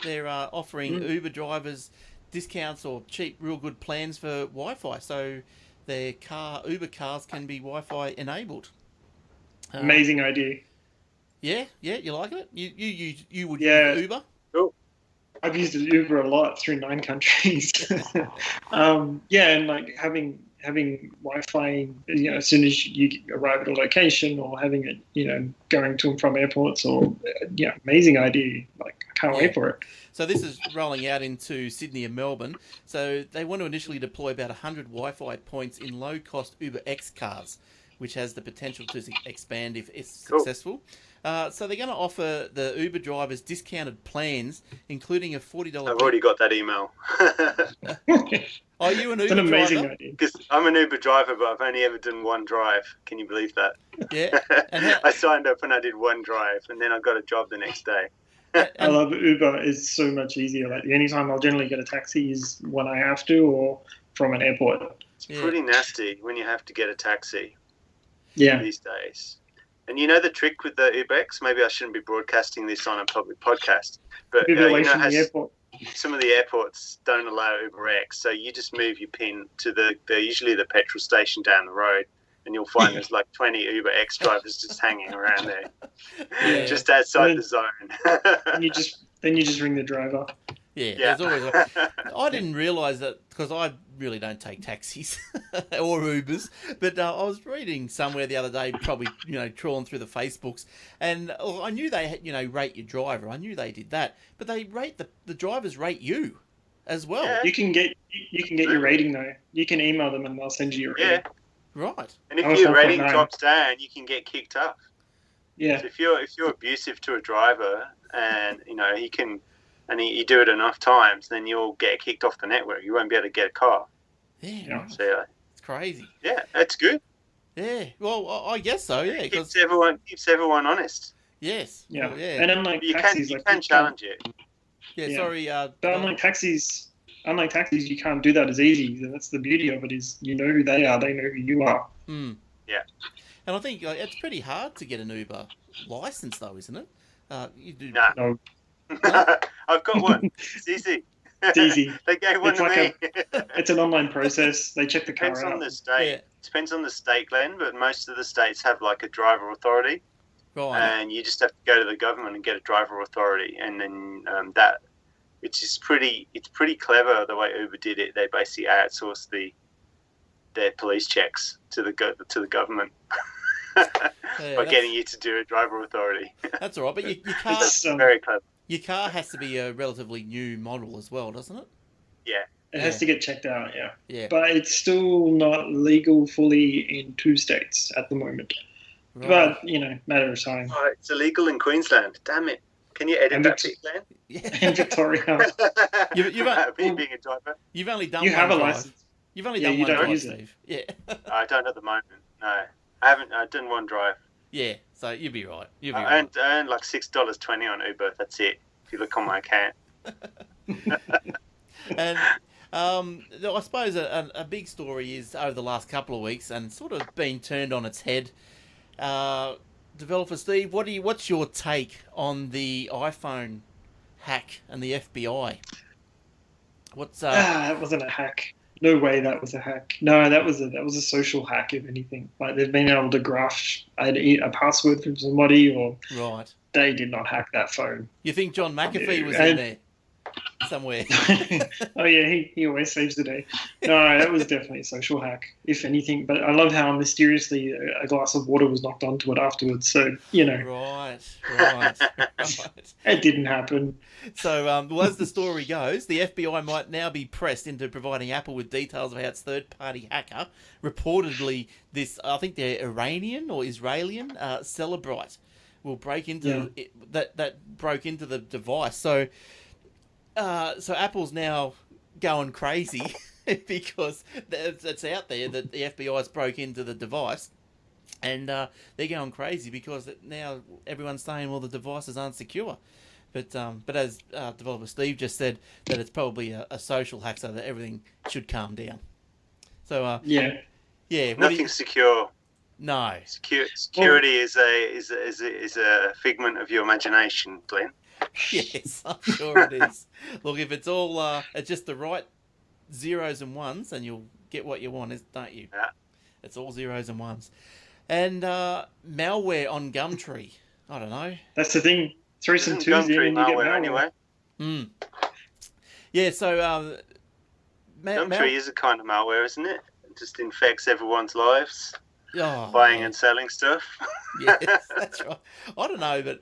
They're offering Uber drivers discounts or cheap, real good plans for Wi-Fi, so their Uber cars can be Wi-Fi enabled. Amazing idea. Yeah, you like it? You would use Uber? Cool. I've used Uber a lot through 9 countries. And like having Wi-Fi, as soon as you arrive at a location, or having it, going to and from airports, or amazing idea. Like, I can't wait for it. So this is rolling out into Sydney and Melbourne. So they want to initially deploy about 100 Wi-Fi points in low-cost Uber X cars, which has the potential to expand if it's successful. So they're going to offer the Uber drivers discounted plans, including a $40... I've already got that email. Are you an Uber driver? It's an amazing idea. Because I'm an Uber driver, but I've only ever done one drive. Can you believe that? Yeah. I signed up and I did one drive, and then I got a job the next day. I love Uber. It's so much easier. Like, the only time I'll generally get a taxi is when I have to, or from an airport. It's pretty nasty when you have to get a taxi. Yeah. These days. And the trick with the UberX, maybe I shouldn't be broadcasting this on a public podcast, but some of the airports don't allow UberX, so you just move your PIN to usually the petrol station down the road, and you'll find there's like 20 UberX drivers just hanging around there, just outside the zone. and you just ring the driver. Yeah. There's always I didn't realise that, because I really don't take taxis or Ubers, but I was reading somewhere the other day, probably trawling through the Facebooks, and I knew they rate your driver. I knew they did that, but they rate the drivers rate you as well. Yeah. You can get your rating though. You can email them and they'll send you your rating. Yeah. Right. And if your rating drops down, you can get kicked off. Yeah. So if you're abusive to a driver, and he can. And you do it enough times, then you'll get kicked off the network. You won't be able to get a car. Yeah, right. So It's crazy. yeah, that's good. Yeah, well, I guess so. Yeah, because Keeps everyone honest. yes, Yeah. well, yeah, And unlike You taxis, you like can challenge it. yeah. yeah. Sorry, But unlike taxis, you can't do that as easy. That's the beauty of it, is you know who they are, they know who you are. Yeah. And I think it's pretty hard to get an Uber license, though, isn't it? You do. Nah. No, I've got one. It's easy. it's easy. They gave one It's to like me. It's an online process. They check the car Depends on out. the state. Yeah. Depends on the state, Glenn, but most of the states have like a driver authority, Right. and you just have to go to the government and get a driver authority, and then it's pretty clever the way Uber did it. They basically outsourced their police checks to the government by getting you to do a driver authority. That's all right, but your car, That's very clever. your car has to be a relatively new model as well, doesn't it? Yeah. It has to get checked out, yeah. Yeah. But it's still not legal fully in 2 states at the moment. Right. But, matter of time. Oh, it's illegal in Queensland. Damn it. Can you edit And that Vic- bit, Glenn? Yeah. In Victoria, You've Me being a driver. You've only done you one have a drive. license. You've only Yeah, done you one don't drive, use it. Steve. Yeah. I don't at the moment. No, I haven't. I've done one drive. Yeah. So you'll be right. You'll be I right. earned like $6.20 on Uber. That's it. If you look on my account. And I suppose a big story is over the last couple of weeks and sort of been turned on its head. Developer Steve, what's your take on the iPhone hack and the FBI? That wasn't a hack. No way that was a hack. No, that was a social hack, if anything. Like, they've been able to graft a password from somebody, or right? they did not hack that phone. You think John McAfee was And- in there somewhere? Oh yeah, he always saves the day. No, that was definitely a social hack, if anything. But I love how mysteriously a glass of water was knocked onto it afterwards. So Right. it didn't happen. So, well, as the story goes, the FBI might now be pressed into providing Apple with details of how its third-party hacker, reportedly I think they're Iranian or Israeli, Celebrite, will break into that broke into the device. So Apple's now going crazy because it's out there that the FBI's broke into the device, and they're going crazy because now everyone's saying, well, the devices aren't secure. But as developer Steve just said, that it's probably a social hack, so that everything should calm down. So yeah, Nothing's secure. No, security is a figment of your imagination, Glenn. Yes, I'm sure it is. Look, if it's all it's just the right zeros and ones, then you'll get what you want, don't you? Yeah. It's all zeros and ones. And malware on Gumtree. I don't know. That's the thing. Throw some Isn't twos in Gumtree and you get malware malware. anyway? Yeah, so Gumtree is a kind of malware, isn't it? It just infects everyone's lives. Buying and selling stuff. Yes, that's right. I don't know, but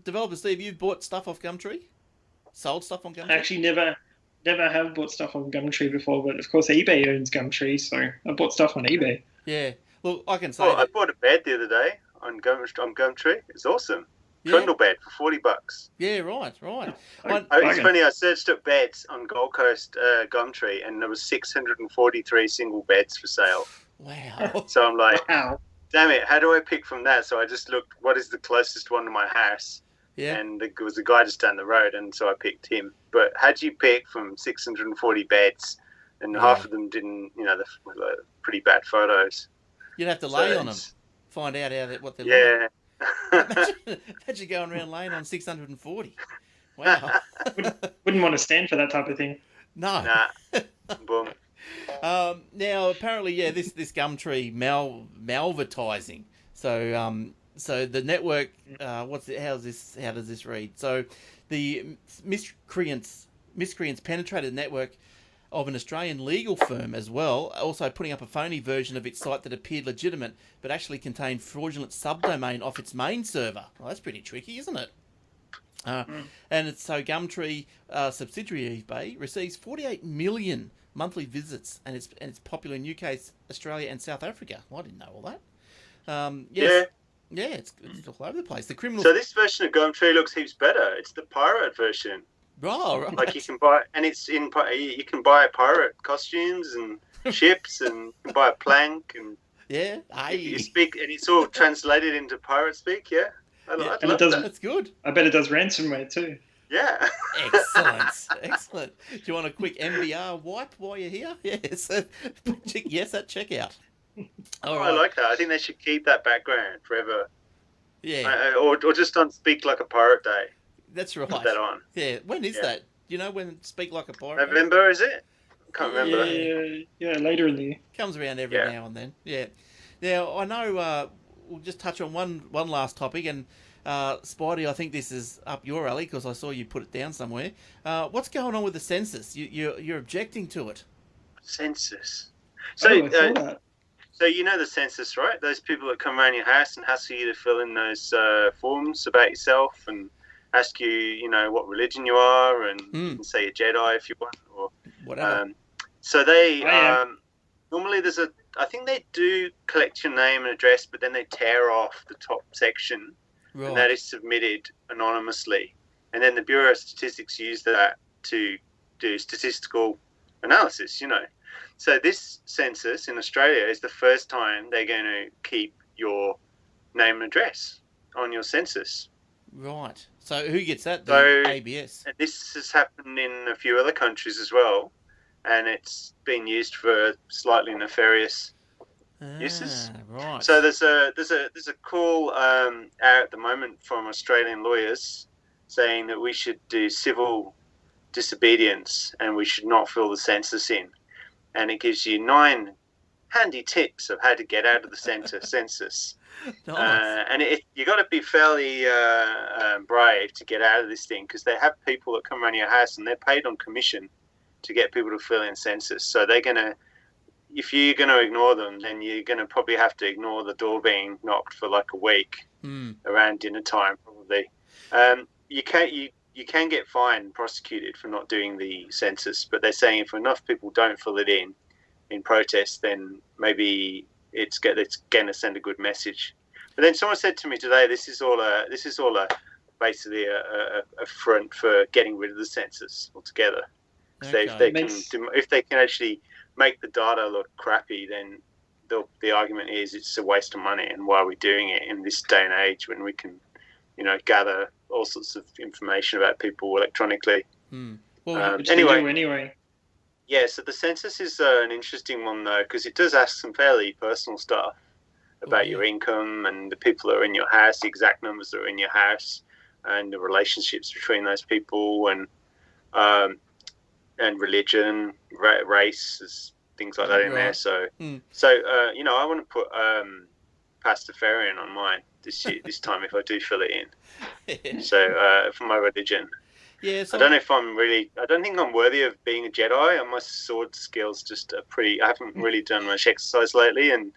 developer Steve, you've bought stuff off Gumtree? Sold stuff on Gumtree? I actually never have bought stuff on Gumtree before, but of course eBay owns Gumtree, so I bought stuff on eBay. Yeah. Look, I can say I bought a bed the other day on Gumtree. It's awesome. Trundle bed for $40. Yeah, right. It's funny. I searched up beds on Gold Coast Gumtree, and there was 643 single beds for sale. Wow. So I'm like, Wow. damn it, how do I pick from that? So I just looked, what is the closest one to my house? Yeah. And there was a guy just down the road, and so I picked him. But how do you pick from 640 beds, and half of them didn't, they're pretty bad photos. You'd have to lay on them, find out what they're like. Imagine going around laying on 640. Wow. Wouldn't want to stand for that type of thing. No. Nah. Boom. Now, apparently, this Gumtree malvertising. So the network, how does this read? So the miscreants penetrated the network of an Australian legal firm as well, also putting up a phony version of its site that appeared legitimate, but actually contained fraudulent subdomain off its main server. Well, that's pretty tricky, isn't it? And it's so Gumtree, subsidiary of eBay, receives 48 million monthly visits, and it's popular in UK, Australia, and South Africa. Well, I didn't know all that. It's all over the place. The criminal. So this version of Gumtree looks heaps better. It's the pirate version. Oh, Like you right. can buy, and you can buy pirate costumes and ships, and you can buy a plank, and Yeah. you Hey, speak, and it's all translated into pirate speak. Yeah, yeah. I'd And it love does. that. That's good. I bet it does ransomware too. Yeah. Excellent. Excellent. Do you want a quick MBR wipe while you're here? Yes. Yes at checkout. All Oh, I right. like that. I think they should keep that background forever, Yeah, or just on Speak Like a Pirate Day. that's Put right. that on. Yeah. When is Yeah, that? Do you know when Speak Like a Pirate is? November is it? Can't remember. Yeah. Yeah, later in the year. Comes around every Yeah. now and then. Yeah. Now, I know we'll just touch on one last topic, and Spidey, I think this is up your alley because I saw you put it down somewhere. What's going on with the census? You're objecting to it. Census. Oh, So, I saw that. so you know the census, right? Those people that come around your house and hassle you to fill in those forms about yourself and ask you, what religion you are, and you can say a Jedi if you want, or Whatever. so they Oh, yeah. normally I think they do collect your name and address, but then they tear off the top section, Right. and that is submitted anonymously, and then the Bureau of Statistics use that to do statistical analysis. So this census in Australia is the first time they're going to keep your name and address on your census. Right. So who gets that? The So ABS. and this has happened in a few other countries as well, and it's been used for slightly nefarious uses. Right. So there's a call out at the moment from Australian lawyers saying that we should do civil disobedience and we should not fill the census in, and it gives you 9 handy tips of how to get out of the census. Nice. And you got to be fairly brave to get out of this thing, because they have people that come around your house and they're paid on commission to get people to fill in census. So they're gonna, if you're gonna ignore them, then you're gonna probably have to ignore the door being knocked for like a week around dinner time, probably. You can get fined and prosecuted for not doing the census, but they're saying if enough people don't fill it in protest, then maybe it's going to send a good message. But then someone said to me today, this is all basically a front for getting rid of the census altogether. So if they can actually make the data look crappy, then the argument is it's a waste of money, and why are we doing it in this day and age when we can, gather all sorts of information about people electronically. Well, which anyway. Yeah, so the census is an interesting one, though, because it does ask some fairly personal stuff about your income and the people that are in your house, the exact numbers that are in your house, and the relationships between those people, and religion, race, things like that in there. So, I want to put Pastafarian on mine this time if I do fill it in. So for my religion. Yeah, so I don't know if I don't think I'm worthy of being a Jedi, and my sword skills just are I haven't really done much exercise lately, and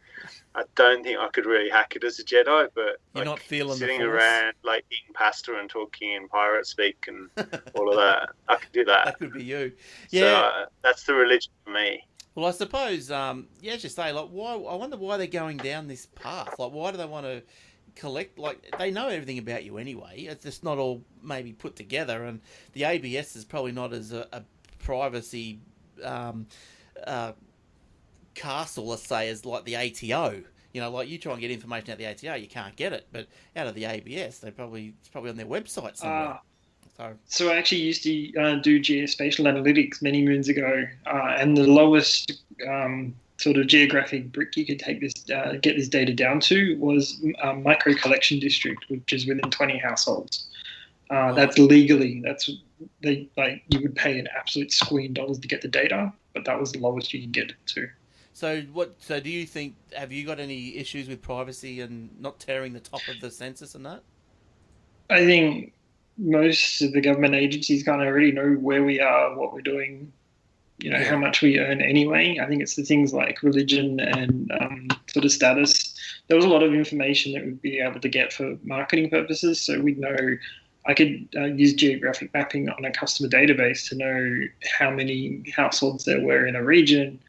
I don't think I could really hack it as a Jedi, but you're not feeling sitting the force. around like eating pasta and talking in pirate speak and all of that, I could do that. That could be you. Yeah. So that's the religion for me. Well, I suppose, as you say, like, why? I wonder why they're going down this path. Like, why do they want to collect? Like, they know everything about you anyway. It's just not all maybe put together, and the ABS is probably not as a privacy castle, let's say, as like the ATO. Like you try and get information out of the ATO, you can't get it, but out of the ABS, it's probably on their website somewhere. So I actually used to do geospatial analytics many moons ago, and the lowest sort of geographic brick you could take get this data down to was micro collection district, which is within 20 households. That's legally, you would pay an absolute squeam dollars to get the data, but that was the lowest you could get it to. So do you think, have you got any issues with privacy and not tearing the top of the census and that? I think most of the government agencies kind of already know where we are, what we're doing, how much we earn anyway. I think it's the things like religion and sort of status. There was a lot of information that we'd be able to get for marketing purposes. So we'd know, I could use geographic mapping on a customer database to know how many households there were in a region,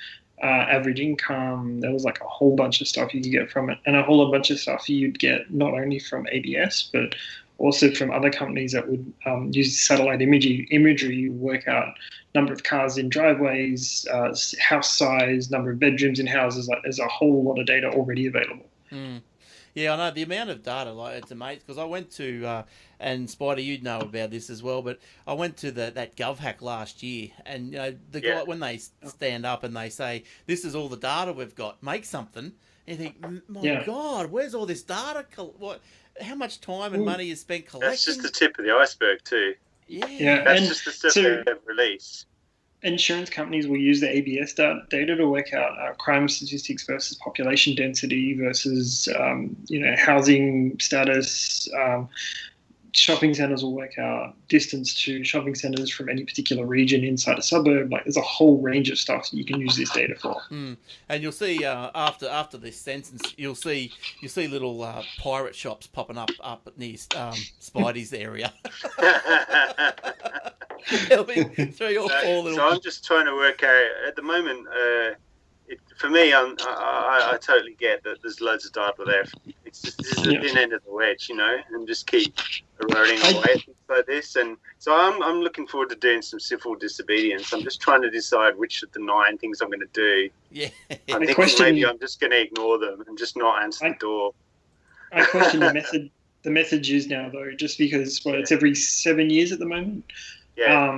average income. There was like a whole bunch of stuff you could get from it, and a whole bunch of stuff you'd get not only from ABS, but also from other companies that would use satellite imagery, work out number of cars in driveways, house size, number of bedrooms in houses. Like, there's a whole lot of data already available. Mm. Yeah, I know the amount of data. Like, it's amazing, because I went to and Spider, you'd know about this as well. But I went to that GovHack last year, and the guy, when they stand up and they say, "This is all the data we've got, make something," and you think, "My God, where's all this data? What? How much time and money is spent collecting?" That's just the tip of the iceberg too. Yeah, that's just the stuff they release. Insurance companies will use the ABS data to work out crime statistics versus population density versus housing status. Shopping centers will work out distance to shopping centers from any particular region inside a suburb. Like, there's a whole range of stuff you can use this data for. And you'll see after this sentence, you'll see little pirate shops popping up near Spidey's area. There'll be 3 or 4 little. So I'm just trying to work out at the moment. For me, I totally get that there's loads of data there. It's just, this is the thin end of the wedge, and just keep eroding away at things like this. And so I'm looking forward to doing some civil disobedience. I'm just trying to decide which of the 9 things I'm going to do. Yeah. I'm thinking maybe I'm just going to ignore them and just not answer the door. I question the method used now, though, just because it's every 7 years at the moment. Yeah.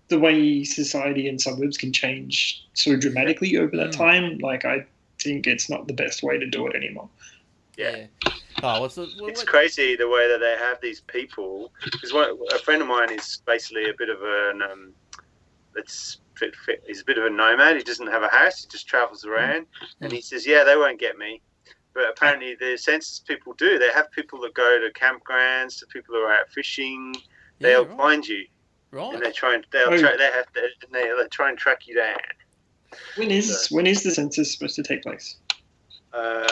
The way society and suburbs can change so dramatically over that time, I think it's not the best way to do it anymore. Yeah. Oh, it's crazy the way that they have these people. Because a friend of mine is basically a bit of an he's a bit of a nomad. He doesn't have a house. He just travels around, and he says, "Yeah, they won't get me." But apparently, the census people do. They have people that go to campgrounds, to people who are out fishing. They'll find you. Right. And they'll try and track you down. When is the census supposed to take place? I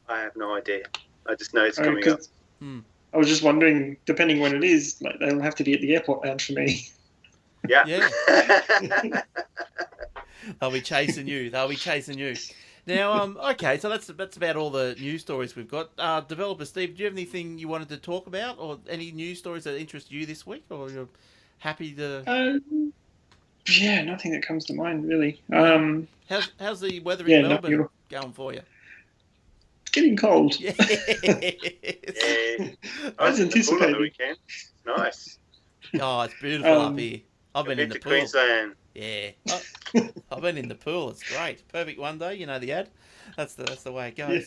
have no idea. I just know it's coming up. I was just wondering, depending when it is, they'll have to be at the airport lounge for me. Yeah. They'll be chasing you. Now, okay, so that's about all the news stories we've got. Developer Steve, do you have anything you wanted to talk about, or any news stories that interest you this week, or you're happy to? Nothing that comes to mind really. How's the weather in Melbourne going for you? It's getting cold. Yeah. I was anticipating the weekend. Nice. Oh, it's beautiful up here. I've been in the pool. Queensland. Yeah, I've been in the pool. It's great. Perfect one day. You know the ad. That's the way it goes. Yeah.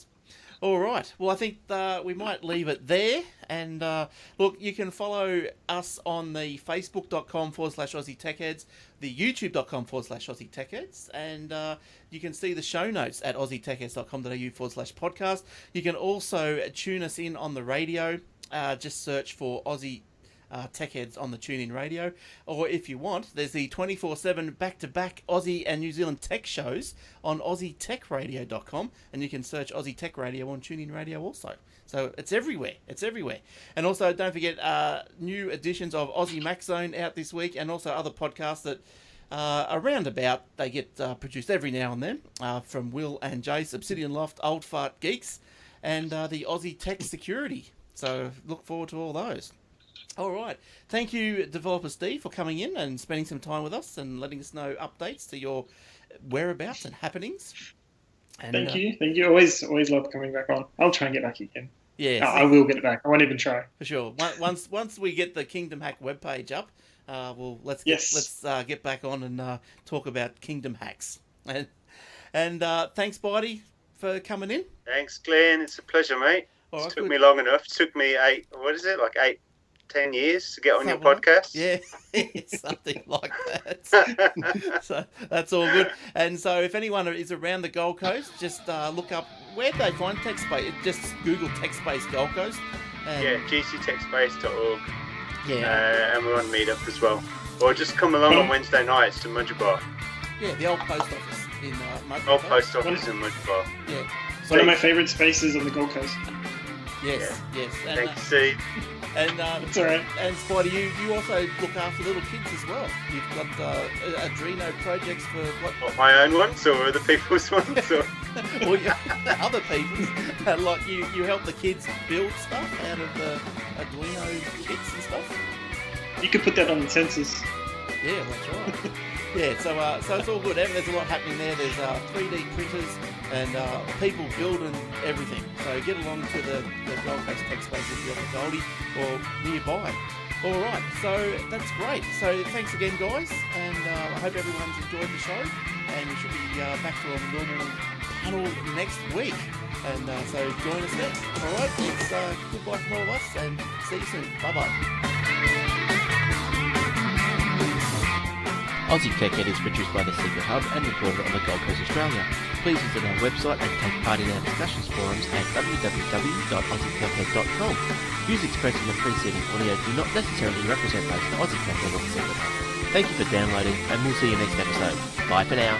All right. Well, I think we might leave it there. And look, you can follow us on the facebook.com/Aussie Tech Heads, the youtube.com/Aussie Tech Heads, and you can see the show notes at aussietechheads.com.au/podcast. You can also tune us in on the radio. Just search for Aussie Tech Heads on the TuneIn Radio, or if you want, there's the 24/7 back-to-back Aussie and New Zealand tech shows on aussietechradio.com, and you can search Aussie Tech Radio on TuneIn Radio also. So it's everywhere. And also, don't forget new editions of Aussie Mac Zone out this week, and also other podcasts that are roundabout. They get produced every now and then from Will and Jace, Obsidian Loft, Old Fart Geeks, and the Aussie Tech Security. So look forward to all those. All right. Thank you, Developer Steve, for coming in and spending some time with us and letting us know updates to your whereabouts and happenings. And, Thank you. Always love coming back on. I'll try and get back again. Yeah, I will get it back. I won't even try. For sure. Once we get the Kingdom Hack webpage up, let's get back on and talk about Kingdom Hacks. And thanks, Spidey, for coming in. Thanks, Glenn. It's a pleasure, mate. It took me long enough. It took me 10 years to get on your podcast. Yeah, something like that. So that's all good. And so if anyone is around the Gold Coast, just look up, where do they find TechSpace? Just Google TechSpace Gold Coast. gctechspace.org. Yeah. And we're on Meetup as well. Or just come along on Wednesday nights to Mudgebar. Yeah, the old post office in Mudgebar. Old post office in Mudgebar. Yeah. One of my favourite spaces on the Gold Coast. Yes, yes. And, Thanks, Steve. And That's all right. And Spider, you also look after little kids as well. You've got Adreno projects for what? Not my own ones or other people's ones? Or... or other people's. Like you help the kids build stuff out of the Arduino kits and stuff. You could put that on the census. Yeah, that's right. Yeah, so it's all good. There's a lot happening there. There's 3D printers and people building everything. So get along to the Gold Coast Tech Space if you're at Goldie or nearby. All right, so that's great. So thanks again, guys, and I hope everyone's enjoyed the show. And we should be back to a normal panel next week. And so join us then. All right, it's goodbye from all of us, and see you soon. Bye-bye. Aussie Tech Ed is produced by The Secret Hub and recorded on the Gold Coast, Australia. Please visit our website and take part in our discussions forums at www.aussietechhead.com. Views expressed in the preceding audio do not necessarily represent those of Aussie Tech Ed or The Secret Hub. Thank you for downloading, and we'll see you next episode. Bye for now.